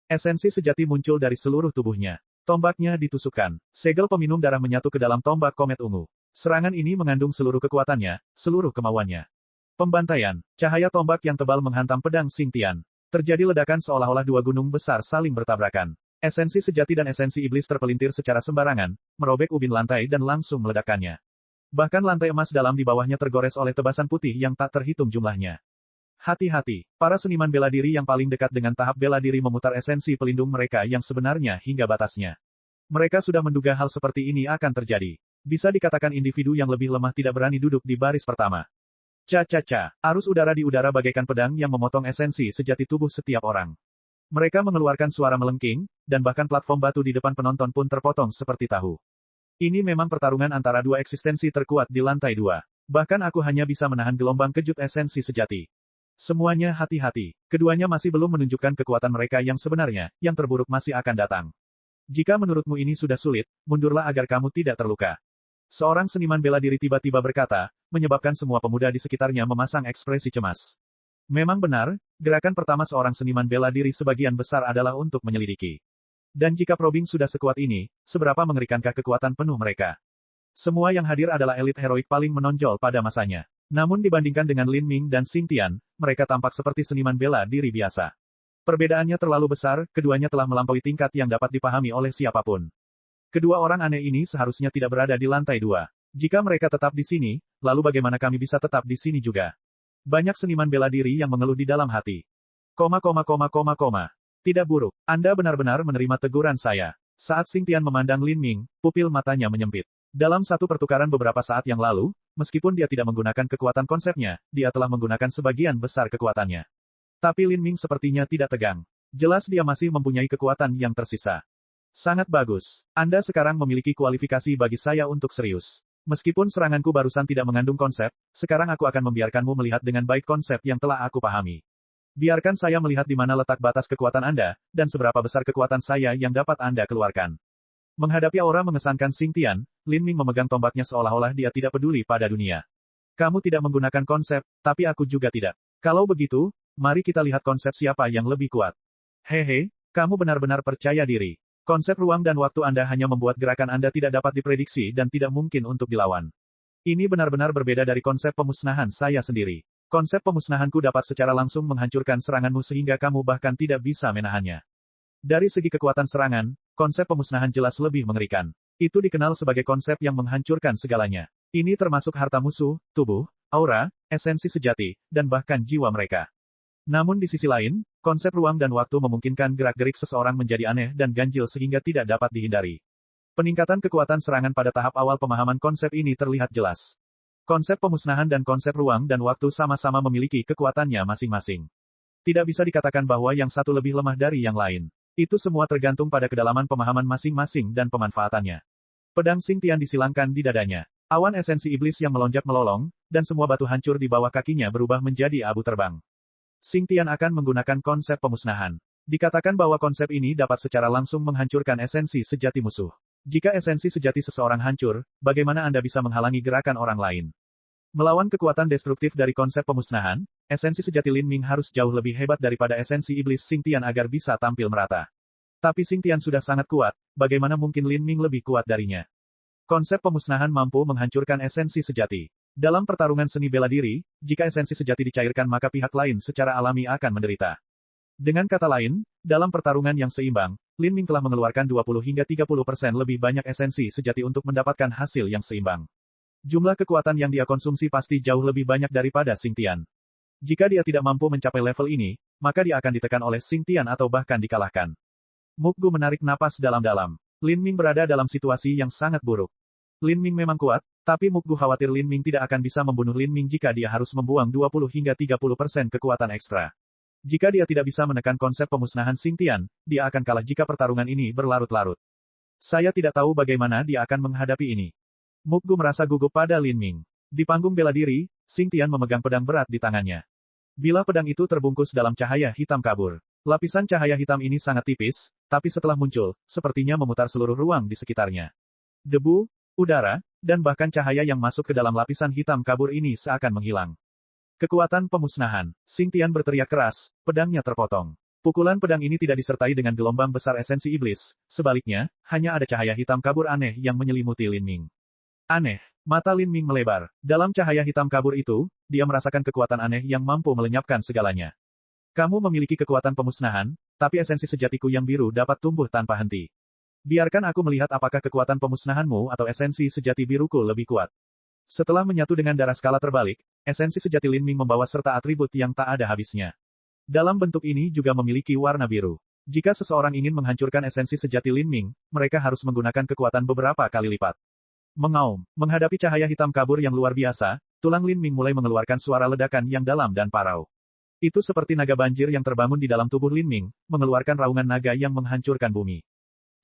Esensi sejati muncul dari seluruh tubuhnya. Tombaknya ditusukkan. Segel peminum darah menyatu ke dalam tombak komet ungu. Serangan ini mengandung seluruh kekuatannya, seluruh kemauannya. Pembantaian. Cahaya tombak yang tebal menghantam pedang Xingtian. Terjadi ledakan seolah-olah dua gunung besar saling bertabrakan. Esensi sejati dan esensi iblis terpelintir secara sembarangan, merobek ubin lantai dan langsung meledakkannya. Bahkan lantai emas dalam di bawahnya tergores oleh tebasan putih yang tak terhitung jumlahnya. Hati-hati, para seniman bela diri yang paling dekat dengan tahap bela diri memutar esensi pelindung mereka yang sebenarnya hingga batasnya. Mereka sudah menduga hal seperti ini akan terjadi. Bisa dikatakan individu yang lebih lemah tidak berani duduk di baris pertama. Ca-ca-ca, arus udara di udara bagaikan pedang yang memotong esensi sejati tubuh setiap orang. Mereka mengeluarkan suara melengking, dan bahkan platform batu di depan penonton pun terpotong seperti tahu. Ini memang pertarungan antara dua eksistensi terkuat di lantai 2. Bahkan aku hanya bisa menahan gelombang kejut esensi sejati. Semuanya hati-hati, keduanya masih belum menunjukkan kekuatan mereka yang sebenarnya, yang terburuk masih akan datang. Jika menurutmu ini sudah sulit, mundurlah agar kamu tidak terluka. Seorang seniman bela diri tiba-tiba berkata, menyebabkan semua pemuda di sekitarnya memasang ekspresi cemas. Memang benar, gerakan pertama seorang seniman bela diri sebagian besar adalah untuk menyelidiki. Dan jika probing sudah sekuat ini, seberapa mengerikankah kekuatan penuh mereka? Semua yang hadir adalah elit heroik paling menonjol pada masanya. Namun dibandingkan dengan Lin Ming dan Xingtian, mereka tampak seperti seniman bela diri biasa. Perbedaannya terlalu besar, keduanya telah melampaui tingkat yang dapat dipahami oleh siapapun. Kedua orang aneh ini seharusnya tidak berada di lantai 2. Jika mereka tetap di sini, lalu bagaimana kami bisa tetap di sini juga? Banyak seniman bela diri yang mengeluh di dalam hati. Tidak buruk. Anda benar-benar menerima teguran saya. Saat Xingtian memandang Lin Ming, pupil matanya menyempit. Dalam satu pertukaran beberapa saat yang lalu, meskipun dia tidak menggunakan kekuatan konsepnya, dia telah menggunakan sebagian besar kekuatannya. Tapi Lin Ming sepertinya tidak tegang. Jelas dia masih mempunyai kekuatan yang tersisa. Sangat bagus. Anda sekarang memiliki kualifikasi bagi saya untuk serius. Meskipun seranganku barusan tidak mengandung konsep, sekarang aku akan membiarkanmu melihat dengan baik konsep yang telah aku pahami. Biarkan saya melihat di mana letak batas kekuatan Anda, dan seberapa besar kekuatan saya yang dapat Anda keluarkan. Menghadapi aura mengesankan Xing Tian, Lin Ming memegang tombaknya seolah-olah dia tidak peduli pada dunia. Kamu tidak menggunakan konsep, tapi aku juga tidak. Kalau begitu, mari kita lihat konsep siapa yang lebih kuat. Hehe, kamu benar-benar percaya diri. Konsep ruang dan waktu Anda hanya membuat gerakan Anda tidak dapat diprediksi dan tidak mungkin untuk dilawan. Ini benar-benar berbeda dari konsep pemusnahan saya sendiri. Konsep pemusnahanku dapat secara langsung menghancurkan seranganmu sehingga kamu bahkan tidak bisa menahannya. Dari segi kekuatan serangan, konsep pemusnahan jelas lebih mengerikan. Itu dikenal sebagai konsep yang menghancurkan segalanya. Ini termasuk harta musuh, tubuh, aura, esensi sejati, dan bahkan jiwa mereka. Namun di sisi lain, konsep ruang dan waktu memungkinkan gerak-gerik seseorang menjadi aneh dan ganjil sehingga tidak dapat dihindari. Peningkatan kekuatan serangan pada tahap awal pemahaman konsep ini terlihat jelas. Konsep pemusnahan dan konsep ruang dan waktu sama-sama memiliki kekuatannya masing-masing. Tidak bisa dikatakan bahwa yang satu lebih lemah dari yang lain. Itu semua tergantung pada kedalaman pemahaman masing-masing dan pemanfaatannya. Pedang Xing Tian disilangkan di dadanya. Awan esensi iblis yang melonjak melolong, dan semua batu hancur di bawah kakinya berubah menjadi abu terbang. Xing Tian akan menggunakan konsep pemusnahan. Dikatakan bahwa konsep ini dapat secara langsung menghancurkan esensi sejati musuh. Jika esensi sejati seseorang hancur, bagaimana Anda bisa menghalangi gerakan orang lain? Melawan kekuatan destruktif dari konsep pemusnahan, esensi sejati Lin Ming harus jauh lebih hebat daripada esensi iblis Xing Tian agar bisa tampil merata. Tapi Xing Tian sudah sangat kuat, bagaimana mungkin Lin Ming lebih kuat darinya? Konsep pemusnahan mampu menghancurkan esensi sejati. Dalam pertarungan seni bela diri, jika esensi sejati dicairkan maka pihak lain secara alami akan menderita. Dengan kata lain, dalam pertarungan yang seimbang, Lin Ming telah mengeluarkan 20 hingga 30% lebih banyak esensi sejati untuk mendapatkan hasil yang seimbang. Jumlah kekuatan yang dia konsumsi pasti jauh lebih banyak daripada Xing Tian. Jika dia tidak mampu mencapai level ini, maka dia akan ditekan oleh Xing Tian atau bahkan dikalahkan. Mukgu menarik napas dalam-dalam. Lin Ming berada dalam situasi yang sangat buruk. Lin Ming memang kuat, tapi Mukgu khawatir Lin Ming tidak akan bisa membunuh Lin Ming jika dia harus membuang 20 hingga 30% kekuatan ekstra. Jika dia tidak bisa menekan konsep pemusnahan Xing Tian, dia akan kalah jika pertarungan ini berlarut-larut. Saya tidak tahu bagaimana dia akan menghadapi ini. Mukgu merasa gugup pada Lin Ming. Di panggung bela diri, Xing Tian memegang pedang berat di tangannya. Bila pedang itu terbungkus dalam cahaya hitam kabur. Lapisan cahaya hitam ini sangat tipis, tapi setelah muncul, sepertinya memutar seluruh ruang di sekitarnya. Debu, udara, dan bahkan cahaya yang masuk ke dalam lapisan hitam kabur ini seakan menghilang. Kekuatan pemusnahan. Xing Tian berteriak keras, pedangnya terpotong. Pukulan pedang ini tidak disertai dengan gelombang besar esensi iblis, sebaliknya, hanya ada cahaya hitam kabur aneh yang menyelimuti Lin Ming. Aneh. Mata Lin Ming melebar. Dalam cahaya hitam kabur itu, dia merasakan kekuatan aneh yang mampu melenyapkan segalanya. Kamu memiliki kekuatan pemusnahan, tapi esensi sejatiku yang biru dapat tumbuh tanpa henti. Biarkan aku melihat apakah kekuatan pemusnahanmu atau esensi sejati biruku lebih kuat. Setelah menyatu dengan darah skala terbalik, esensi sejati Lin Ming membawa serta atribut yang tak ada habisnya. Dalam bentuk ini juga memiliki warna biru. Jika seseorang ingin menghancurkan esensi sejati Lin Ming, mereka harus menggunakan kekuatan beberapa kali lipat. Mengaum, menghadapi cahaya hitam kabur yang luar biasa, tulang Lin Ming mulai mengeluarkan suara ledakan yang dalam dan parau. Itu seperti naga banjir yang terbangun di dalam tubuh Lin Ming, mengeluarkan raungan naga yang menghancurkan bumi.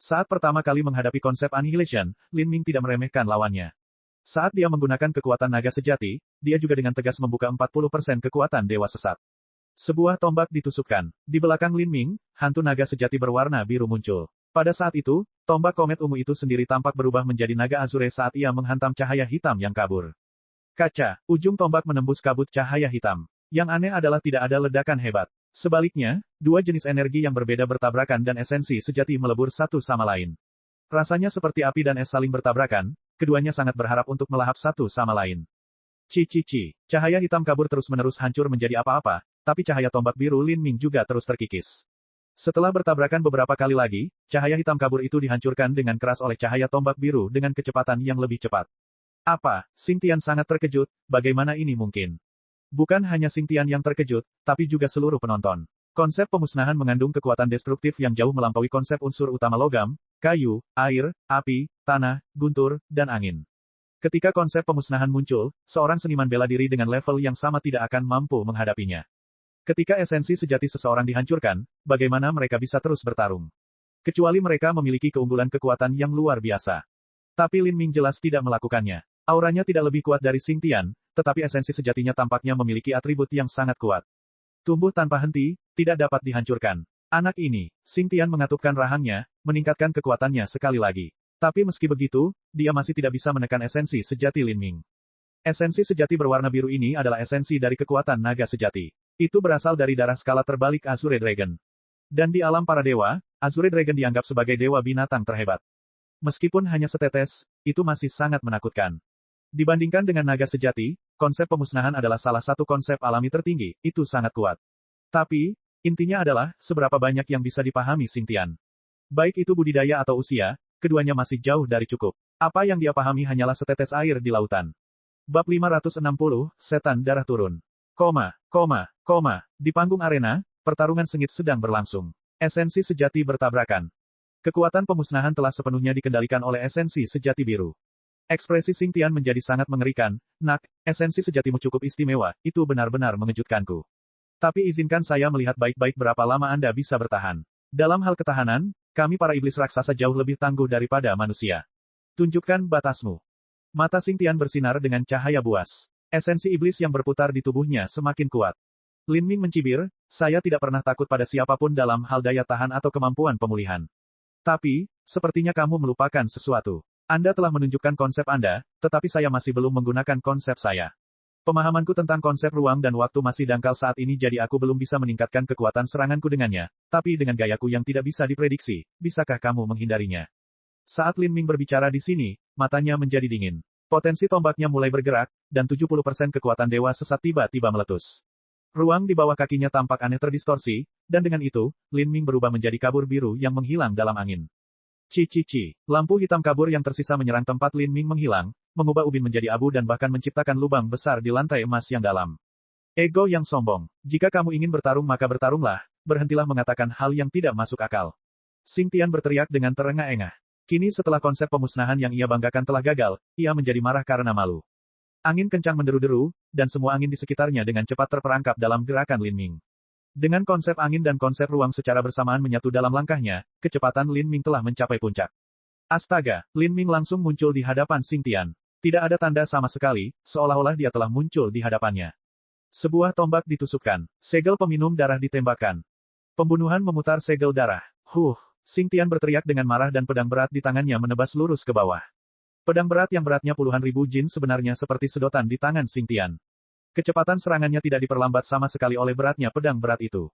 Saat pertama kali menghadapi konsep Annihilation, Lin Ming tidak meremehkan lawannya. Saat dia menggunakan kekuatan naga sejati, dia juga dengan tegas membuka 40% kekuatan Dewa Sesat. Sebuah tombak ditusukkan. Di belakang Lin Ming, hantu naga sejati berwarna biru muncul. Pada saat itu, tombak komet ungu itu sendiri tampak berubah menjadi naga azure saat ia menghantam cahaya hitam yang kabur. Kaca, ujung tombak menembus kabut cahaya hitam. Yang aneh adalah tidak ada ledakan hebat. Sebaliknya, dua jenis energi yang berbeda bertabrakan dan esensi sejati melebur satu sama lain. Rasanya seperti api dan es saling bertabrakan, keduanya sangat berharap untuk melahap satu sama lain. Cahaya hitam kabur terus-menerus hancur menjadi apa-apa, tapi cahaya tombak biru Lin Ming juga terus terkikis. Setelah bertabrakan beberapa kali lagi, cahaya hitam kabur itu dihancurkan dengan keras oleh cahaya tombak biru dengan kecepatan yang lebih cepat. Apa? Xing Tian sangat terkejut, bagaimana ini mungkin? Bukan hanya Xing Tian yang terkejut, tapi juga seluruh penonton. Konsep pemusnahan mengandung kekuatan destruktif yang jauh melampaui konsep unsur utama logam, kayu, air, api, tanah, guntur, dan angin. Ketika konsep pemusnahan muncul, seorang seniman bela diri dengan level yang sama tidak akan mampu menghadapinya. Ketika esensi sejati seseorang dihancurkan, bagaimana mereka bisa terus bertarung? Kecuali mereka memiliki keunggulan kekuatan yang luar biasa. Tapi Lin Ming jelas tidak melakukannya. Auranya tidak lebih kuat dari Xing Tian, tetapi esensi sejatinya tampaknya memiliki atribut yang sangat kuat. Tumbuh tanpa henti, tidak dapat dihancurkan. Anak ini, Xing Tian mengatupkan rahangnya, meningkatkan kekuatannya sekali lagi. Tapi meski begitu, dia masih tidak bisa menekan esensi sejati Lin Ming. Esensi sejati berwarna biru ini adalah esensi dari kekuatan naga sejati. Itu berasal dari darah skala terbalik Azure Dragon. Dan di alam para dewa, Azure Dragon dianggap sebagai dewa binatang terhebat. Meskipun hanya setetes, itu masih sangat menakutkan. Dibandingkan dengan naga sejati, konsep pemusnahan adalah salah satu konsep alami tertinggi, itu sangat kuat. Tapi, intinya adalah, seberapa banyak yang bisa dipahami Xing Tian. Baik itu budidaya atau usia, keduanya masih jauh dari cukup. Apa yang dia pahami hanyalah setetes air di lautan. Bab 560, Setan Darah Turun. Di panggung arena, pertarungan sengit sedang berlangsung. Esensi sejati bertabrakan. Kekuatan pemusnahan telah sepenuhnya dikendalikan oleh esensi sejati biru. Ekspresi Xing Tian menjadi sangat mengerikan. Nak, esensi sejatimu cukup istimewa, itu benar-benar mengejutkanku. Tapi izinkan saya melihat baik-baik berapa lama Anda bisa bertahan. Dalam hal ketahanan, kami para iblis raksasa jauh lebih tangguh daripada manusia. Tunjukkan batasmu. Mata Xing Tian bersinar dengan cahaya buas. Esensi iblis yang berputar di tubuhnya semakin kuat. Lin Ming mencibir, saya tidak pernah takut pada siapapun dalam hal daya tahan atau kemampuan pemulihan. Tapi, sepertinya kamu melupakan sesuatu. Anda telah menunjukkan konsep Anda, tetapi saya masih belum menggunakan konsep saya. Pemahamanku tentang konsep ruang dan waktu masih dangkal saat ini jadi aku belum bisa meningkatkan kekuatan seranganku dengannya, tapi dengan gayaku yang tidak bisa diprediksi, bisakah kamu menghindarinya? Saat Lin Ming berbicara di sini, matanya menjadi dingin. Potensi tombaknya mulai bergerak, dan 70% kekuatan dewa sesat tiba-tiba meletus. Ruang di bawah kakinya tampak aneh terdistorsi, dan dengan itu, Lin Ming berubah menjadi kabur biru yang menghilang dalam angin. Lampu hitam kabur yang tersisa menyerang tempat Lin Ming menghilang, mengubah ubin menjadi abu dan bahkan menciptakan lubang besar di lantai emas yang dalam. Ego yang sombong. Jika kamu ingin bertarung maka bertarunglah, berhentilah mengatakan hal yang tidak masuk akal. Xing Tian berteriak dengan terengah-engah. Kini setelah konsep pemusnahan yang ia banggakan telah gagal, ia menjadi marah karena malu. Angin kencang menderu-deru, dan semua angin di sekitarnya dengan cepat terperangkap dalam gerakan Lin Ming. Dengan konsep angin dan konsep ruang secara bersamaan menyatu dalam langkahnya, kecepatan Lin Ming telah mencapai puncak. Astaga, Lin Ming langsung muncul di hadapan Xing Tian. Tidak ada tanda sama sekali, seolah-olah dia telah muncul di hadapannya. Sebuah tombak ditusukkan, segel peminum darah ditembakkan. Pembunuhan memutar segel darah. Xing Tian berteriak dengan marah dan pedang berat di tangannya menebas lurus ke bawah. Pedang berat yang beratnya puluhan ribu jin sebenarnya seperti sedotan di tangan Xing Tian. Kecepatan serangannya tidak diperlambat sama sekali oleh beratnya pedang berat itu.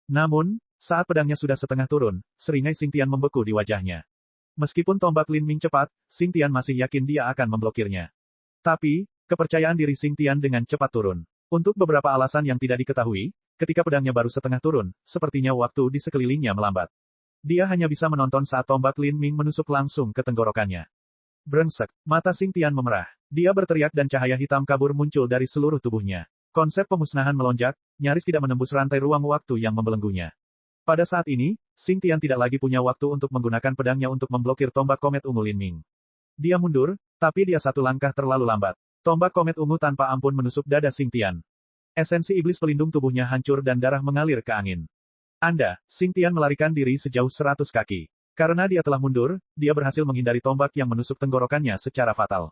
Namun, saat pedangnya sudah setengah turun, seringai Xing Tian membeku di wajahnya. Meskipun tombak Lin Ming cepat, Xing Tian masih yakin dia akan memblokirnya. Tapi, kepercayaan diri Xing Tian dengan cepat turun. Untuk beberapa alasan yang tidak diketahui, ketika pedangnya baru setengah turun, sepertinya waktu di sekelilingnya melambat. Dia hanya bisa menonton saat tombak Lin Ming menusuk langsung ke tenggorokannya. Brengsek, mata Xing Tian memerah. Dia berteriak dan cahaya hitam kabur muncul dari seluruh tubuhnya. Konsep pemusnahan melonjak, nyaris tidak menembus rantai ruang waktu yang membelenggunya. Pada saat ini, Xing Tian tidak lagi punya waktu untuk menggunakan pedangnya untuk memblokir tombak komet ungu Lin Ming. Dia mundur, tapi dia satu langkah terlalu lambat. Tombak komet ungu tanpa ampun menusuk dada Xing Tian. Esensi iblis pelindung tubuhnya hancur dan darah mengalir ke angin. Xing Tian melarikan diri sejauh 100 kaki. Karena dia telah mundur, dia berhasil menghindari tombak yang menusuk tenggorokannya secara fatal.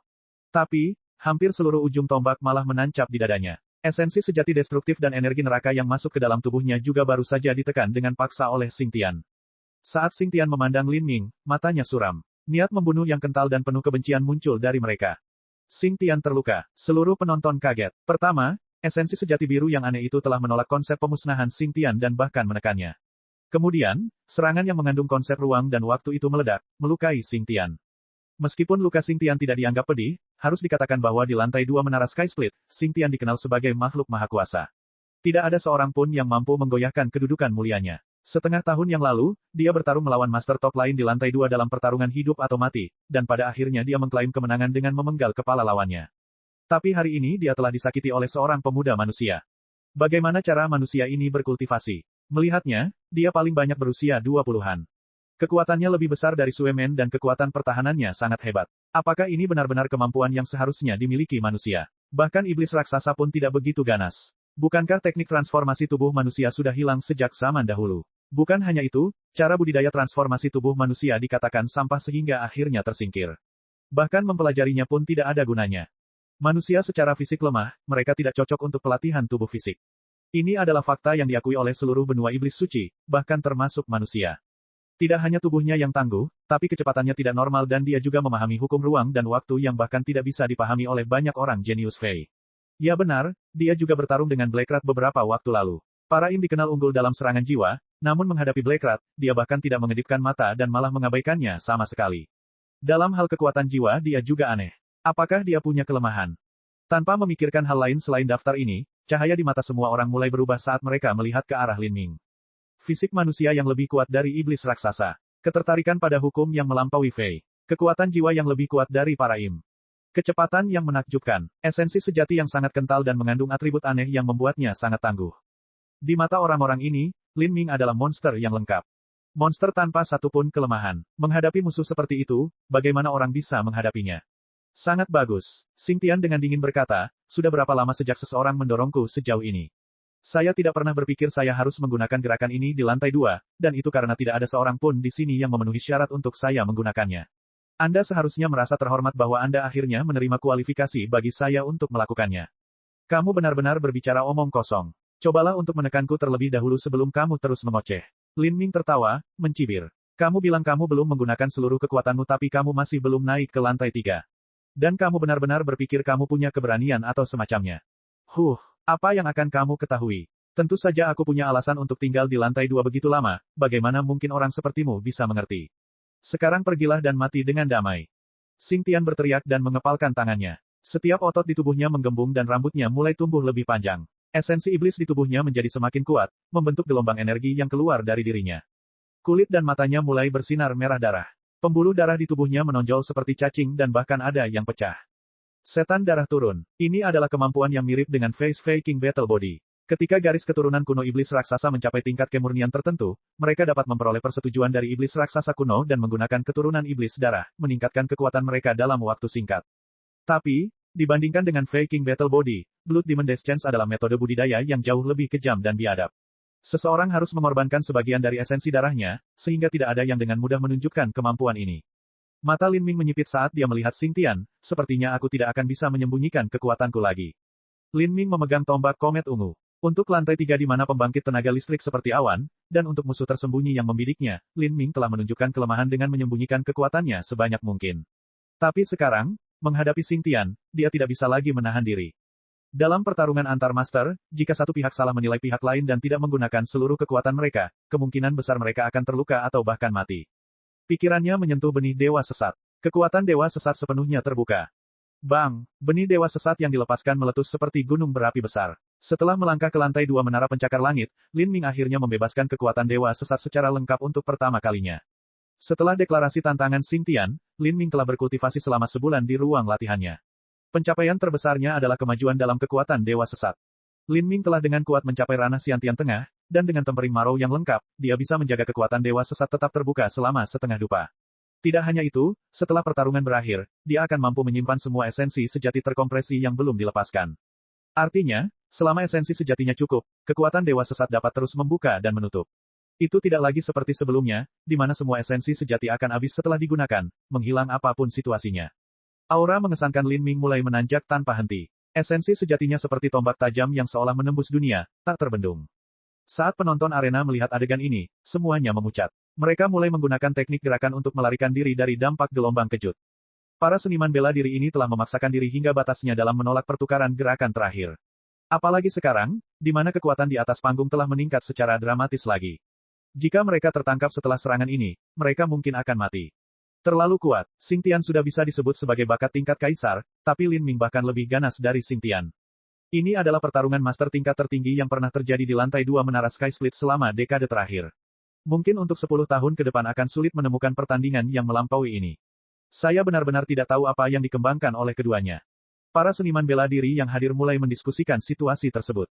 Tapi, hampir seluruh ujung tombak malah menancap di dadanya. Esensi sejati destruktif dan energi neraka yang masuk ke dalam tubuhnya juga baru saja ditekan dengan paksa oleh Xing Tian. Saat Xing Tian memandang Lin Ming, matanya suram. Niat membunuh yang kental dan penuh kebencian muncul dari mereka. Xing Tian terluka. Seluruh penonton kaget. Pertama, esensi sejati biru yang aneh itu telah menolak konsep pemusnahan Xing Tian dan bahkan menekannya. Kemudian, serangan yang mengandung konsep ruang dan waktu itu meledak, melukai Xing Tian. Meskipun luka Xing Tian tidak dianggap pedih, harus dikatakan bahwa di lantai 2 menara Sky Split, Xing Tian dikenal sebagai makhluk maha kuasa. Tidak ada seorang pun yang mampu menggoyahkan kedudukan mulianya. Setengah tahun yang lalu, dia bertarung melawan master top lain di lantai 2 dalam pertarungan hidup atau mati, dan pada akhirnya dia mengklaim kemenangan dengan memenggal kepala lawannya. Tapi hari ini dia telah disakiti oleh seorang pemuda manusia. Bagaimana cara manusia ini berkultivasi? Melihatnya, dia paling banyak berusia 20-an. Kekuatannya lebih besar dari Suemen dan kekuatan pertahanannya sangat hebat. Apakah ini benar-benar kemampuan yang seharusnya dimiliki manusia? Bahkan iblis raksasa pun tidak begitu ganas. Bukankah teknik transformasi tubuh manusia sudah hilang sejak zaman dahulu? Bukan hanya itu, cara budidaya transformasi tubuh manusia dikatakan sampah sehingga akhirnya tersingkir. Bahkan mempelajarinya pun tidak ada gunanya. Manusia secara fisik lemah, mereka tidak cocok untuk pelatihan tubuh fisik. Ini adalah fakta yang diakui oleh seluruh benua iblis suci, bahkan termasuk manusia. Tidak hanya tubuhnya yang tangguh, tapi kecepatannya tidak normal dan dia juga memahami hukum ruang dan waktu yang bahkan tidak bisa dipahami oleh banyak orang jenius Fei. Ya benar, dia juga bertarung dengan Black Rat beberapa waktu lalu. Para Im dikenal unggul dalam serangan jiwa, namun menghadapi Black Rat, dia bahkan tidak mengedipkan mata dan malah mengabaikannya sama sekali. Dalam hal kekuatan jiwa dia juga aneh. Apakah dia punya kelemahan? Tanpa memikirkan hal lain selain daftar ini, cahaya di mata semua orang mulai berubah saat mereka melihat ke arah Lin Ming. Fisik manusia yang lebih kuat dari iblis raksasa. Ketertarikan pada hukum yang melampaui Fei. Kekuatan jiwa yang lebih kuat dari para Im. Kecepatan yang menakjubkan, esensi sejati yang sangat kental dan mengandung atribut aneh yang membuatnya sangat tangguh. Di mata orang-orang ini, Lin Ming adalah monster yang lengkap. Monster tanpa satupun kelemahan. Menghadapi musuh seperti itu, bagaimana orang bisa menghadapinya? Sangat bagus. Xingtian dengan dingin berkata, sudah berapa lama sejak seseorang mendorongku sejauh ini? Saya tidak pernah berpikir saya harus menggunakan gerakan ini di lantai 2, dan itu karena tidak ada seorang pun di sini yang memenuhi syarat untuk saya menggunakannya. Anda seharusnya merasa terhormat bahwa Anda akhirnya menerima kualifikasi bagi saya untuk melakukannya. Kamu benar-benar berbicara omong kosong. Cobalah untuk menekanku terlebih dahulu sebelum kamu terus mengoceh. Lin Ming tertawa, mencibir. Kamu bilang kamu belum menggunakan seluruh kekuatanmu tapi kamu masih belum naik ke lantai 3. Dan kamu benar-benar berpikir kamu punya keberanian atau semacamnya. Apa yang akan kamu ketahui? Tentu saja aku punya alasan untuk tinggal di lantai 2 begitu lama, bagaimana mungkin orang sepertimu bisa mengerti? Sekarang pergilah dan mati dengan damai. Xingtian berteriak dan mengepalkan tangannya. Setiap otot di tubuhnya menggembung dan rambutnya mulai tumbuh lebih panjang. Esensi iblis di tubuhnya menjadi semakin kuat, membentuk gelombang energi yang keluar dari dirinya. Kulit dan matanya mulai bersinar merah darah. Pembuluh darah di tubuhnya menonjol seperti cacing dan bahkan ada yang pecah. Setan darah turun. Ini adalah kemampuan yang mirip dengan Face King Battle Body. Ketika garis keturunan kuno iblis raksasa mencapai tingkat kemurnian tertentu, mereka dapat memperoleh persetujuan dari iblis raksasa kuno dan menggunakan keturunan iblis darah, meningkatkan kekuatan mereka dalam waktu singkat. Tapi, dibandingkan dengan King Battle Body, Blood Demon Death Chance adalah metode budidaya yang jauh lebih kejam dan biadab. Seseorang harus mengorbankan sebagian dari esensi darahnya, sehingga tidak ada yang dengan mudah menunjukkan kemampuan ini. Mata Lin Ming menyipit saat dia melihat Xingtian, sepertinya aku tidak akan bisa menyembunyikan kekuatanku lagi. Lin Ming memegang tombak komet ungu. Untuk lantai 3 di mana pembangkit tenaga listrik seperti awan, dan untuk musuh tersembunyi yang membidiknya, Lin Ming telah menunjukkan kelemahan dengan menyembunyikan kekuatannya sebanyak mungkin. Tapi sekarang, menghadapi Xingtian, dia tidak bisa lagi menahan diri. Dalam pertarungan antar master, jika satu pihak salah menilai pihak lain dan tidak menggunakan seluruh kekuatan mereka, kemungkinan besar mereka akan terluka atau bahkan mati. Pikirannya menyentuh benih dewa sesat. Kekuatan dewa sesat sepenuhnya terbuka. Bang! Benih dewa sesat yang dilepaskan meletus seperti gunung berapi besar. Setelah melangkah ke lantai 2 menara pencakar langit, Lin Ming akhirnya membebaskan kekuatan dewa sesat secara lengkap untuk pertama kalinya. Setelah deklarasi tantangan Xingtian, Lin Ming telah berkultivasi selama sebulan di ruang latihannya. Pencapaian terbesarnya adalah kemajuan dalam kekuatan dewa sesat. Lin Ming telah dengan kuat mencapai ranah Xiantian Tengah, dan dengan tempering marau yang lengkap, dia bisa menjaga kekuatan dewa sesat tetap terbuka selama setengah dupa. Tidak hanya itu, setelah pertarungan berakhir, dia akan mampu menyimpan semua esensi sejati terkompresi yang belum dilepaskan. Artinya, selama esensi sejatinya cukup, kekuatan dewa sesat dapat terus membuka dan menutup. Itu tidak lagi seperti sebelumnya, di mana semua esensi sejati akan habis setelah digunakan, menghilang apapun situasinya. Aura mengesankan Lin Ming mulai menanjak tanpa henti. Esensi sejatinya seperti tombak tajam yang seolah menembus dunia, tak terbendung. Saat penonton arena melihat adegan ini, semuanya memucat. Mereka mulai menggunakan teknik gerakan untuk melarikan diri dari dampak gelombang kejut. Para seniman bela diri ini telah memaksakan diri hingga batasnya dalam menolak pertukaran gerakan terakhir. Apalagi sekarang, di mana kekuatan di atas panggung telah meningkat secara dramatis lagi. Jika mereka tertangkap setelah serangan ini, mereka mungkin akan mati. Terlalu kuat, Xingtian sudah bisa disebut sebagai bakat tingkat kaisar, tapi Lin Ming bahkan lebih ganas dari Xingtian. Ini adalah pertarungan master tingkat tertinggi yang pernah terjadi di lantai 2 menara Sky Split selama dekade terakhir. Mungkin untuk 10 tahun ke depan akan sulit menemukan pertandingan yang melampaui ini. Saya benar-benar tidak tahu apa yang dikembangkan oleh keduanya. Para seniman bela diri yang hadir mulai mendiskusikan situasi tersebut.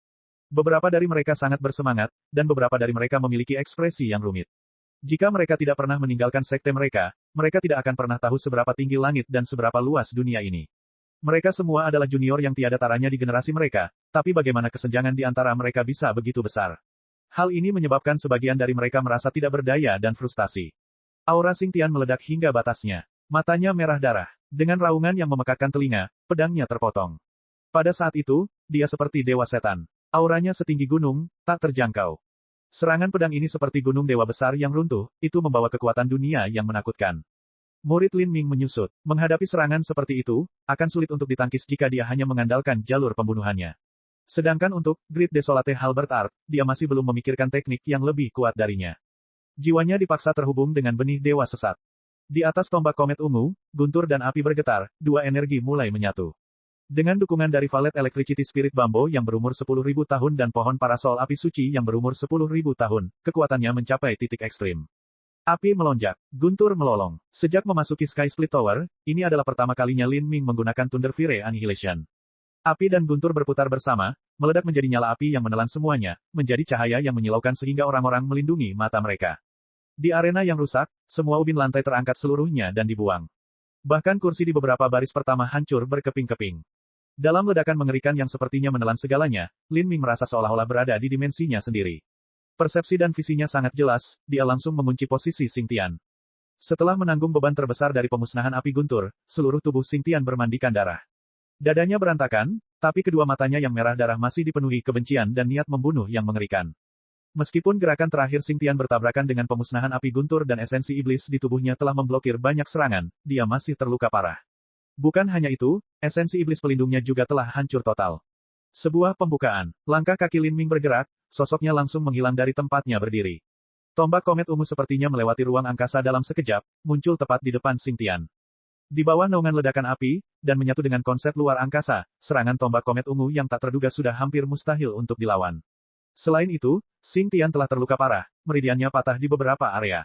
Beberapa dari mereka sangat bersemangat, dan beberapa dari mereka memiliki ekspresi yang rumit. Jika mereka tidak pernah meninggalkan sekte mereka, mereka tidak akan pernah tahu seberapa tinggi langit dan seberapa luas dunia ini. Mereka semua adalah junior yang tiada taranya di generasi mereka, tapi bagaimana kesenjangan di antara mereka bisa begitu besar? Hal ini menyebabkan sebagian dari mereka merasa tidak berdaya dan frustasi. Aura Xingtian meledak hingga batasnya. Matanya merah darah. Dengan raungan yang memekakkan telinga, pedangnya terpotong. Pada saat itu, dia seperti dewa setan. Auranya setinggi gunung, tak terjangkau. Serangan pedang ini seperti gunung dewa besar yang runtuh, itu membawa kekuatan dunia yang menakutkan. Murid Lin Ming menyusut. Menghadapi serangan seperti itu, akan sulit untuk ditangkis jika dia hanya mengandalkan jalur pembunuhannya. Sedangkan untuk Great Desolate Halberd Art, dia masih belum memikirkan teknik yang lebih kuat darinya. Jiwanya dipaksa terhubung dengan benih dewa sesat. Di atas tombak komet ungu, guntur dan api bergetar, dua energi mulai menyatu. Dengan dukungan dari Valet Electricity Spirit Bambo yang berumur 10.000 tahun dan pohon parasol api suci yang berumur 10.000 tahun, kekuatannya mencapai titik ekstrim. Api melonjak, guntur melolong. Sejak memasuki Sky Split Tower, ini adalah pertama kalinya Lin Ming menggunakan Thunder Fire Annihilation. Api dan guntur berputar bersama, meledak menjadi nyala api yang menelan semuanya, menjadi cahaya yang menyilaukan sehingga orang-orang melindungi mata mereka. Di arena yang rusak, semua ubin lantai terangkat seluruhnya dan dibuang. Bahkan kursi di beberapa baris pertama hancur berkeping-keping. Dalam ledakan mengerikan yang sepertinya menelan segalanya, Lin Ming merasa seolah-olah berada di dimensinya sendiri. Persepsi dan visinya sangat jelas, dia langsung mengunci posisi Xingtian. Setelah menanggung beban terbesar dari pemusnahan api guntur, seluruh tubuh Xingtian bermandikan darah. Dadanya berantakan, tapi kedua matanya yang merah darah masih dipenuhi kebencian dan niat membunuh yang mengerikan. Meskipun gerakan terakhir Xingtian bertabrakan dengan pemusnahan api guntur dan esensi iblis di tubuhnya telah memblokir banyak serangan, dia masih terluka parah. Bukan hanya itu, esensi iblis pelindungnya juga telah hancur total. Sebuah pembukaan. Langkah kaki Lin Ming bergerak, sosoknya langsung menghilang dari tempatnya berdiri. Tombak komet ungu sepertinya melewati ruang angkasa dalam sekejap, muncul tepat di depan Xingtian. Di bawah naungan ledakan api, dan menyatu dengan konsep luar angkasa, serangan tombak komet ungu yang tak terduga sudah hampir mustahil untuk dilawan. Selain itu, Xingtian telah terluka parah, meridiannya patah di beberapa area.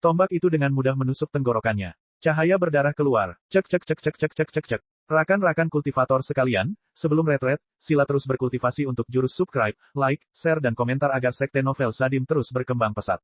Tombak itu dengan mudah menusuk tenggorokannya. Cahaya berdarah keluar. Cek cek cek cek cek cek cek cek. Rakan-rakan kultivator sekalian, sebelum retret, sila terus berkultivasi untuk jurus subscribe, like, share dan komentar agar sekte novel Sadim terus berkembang pesat.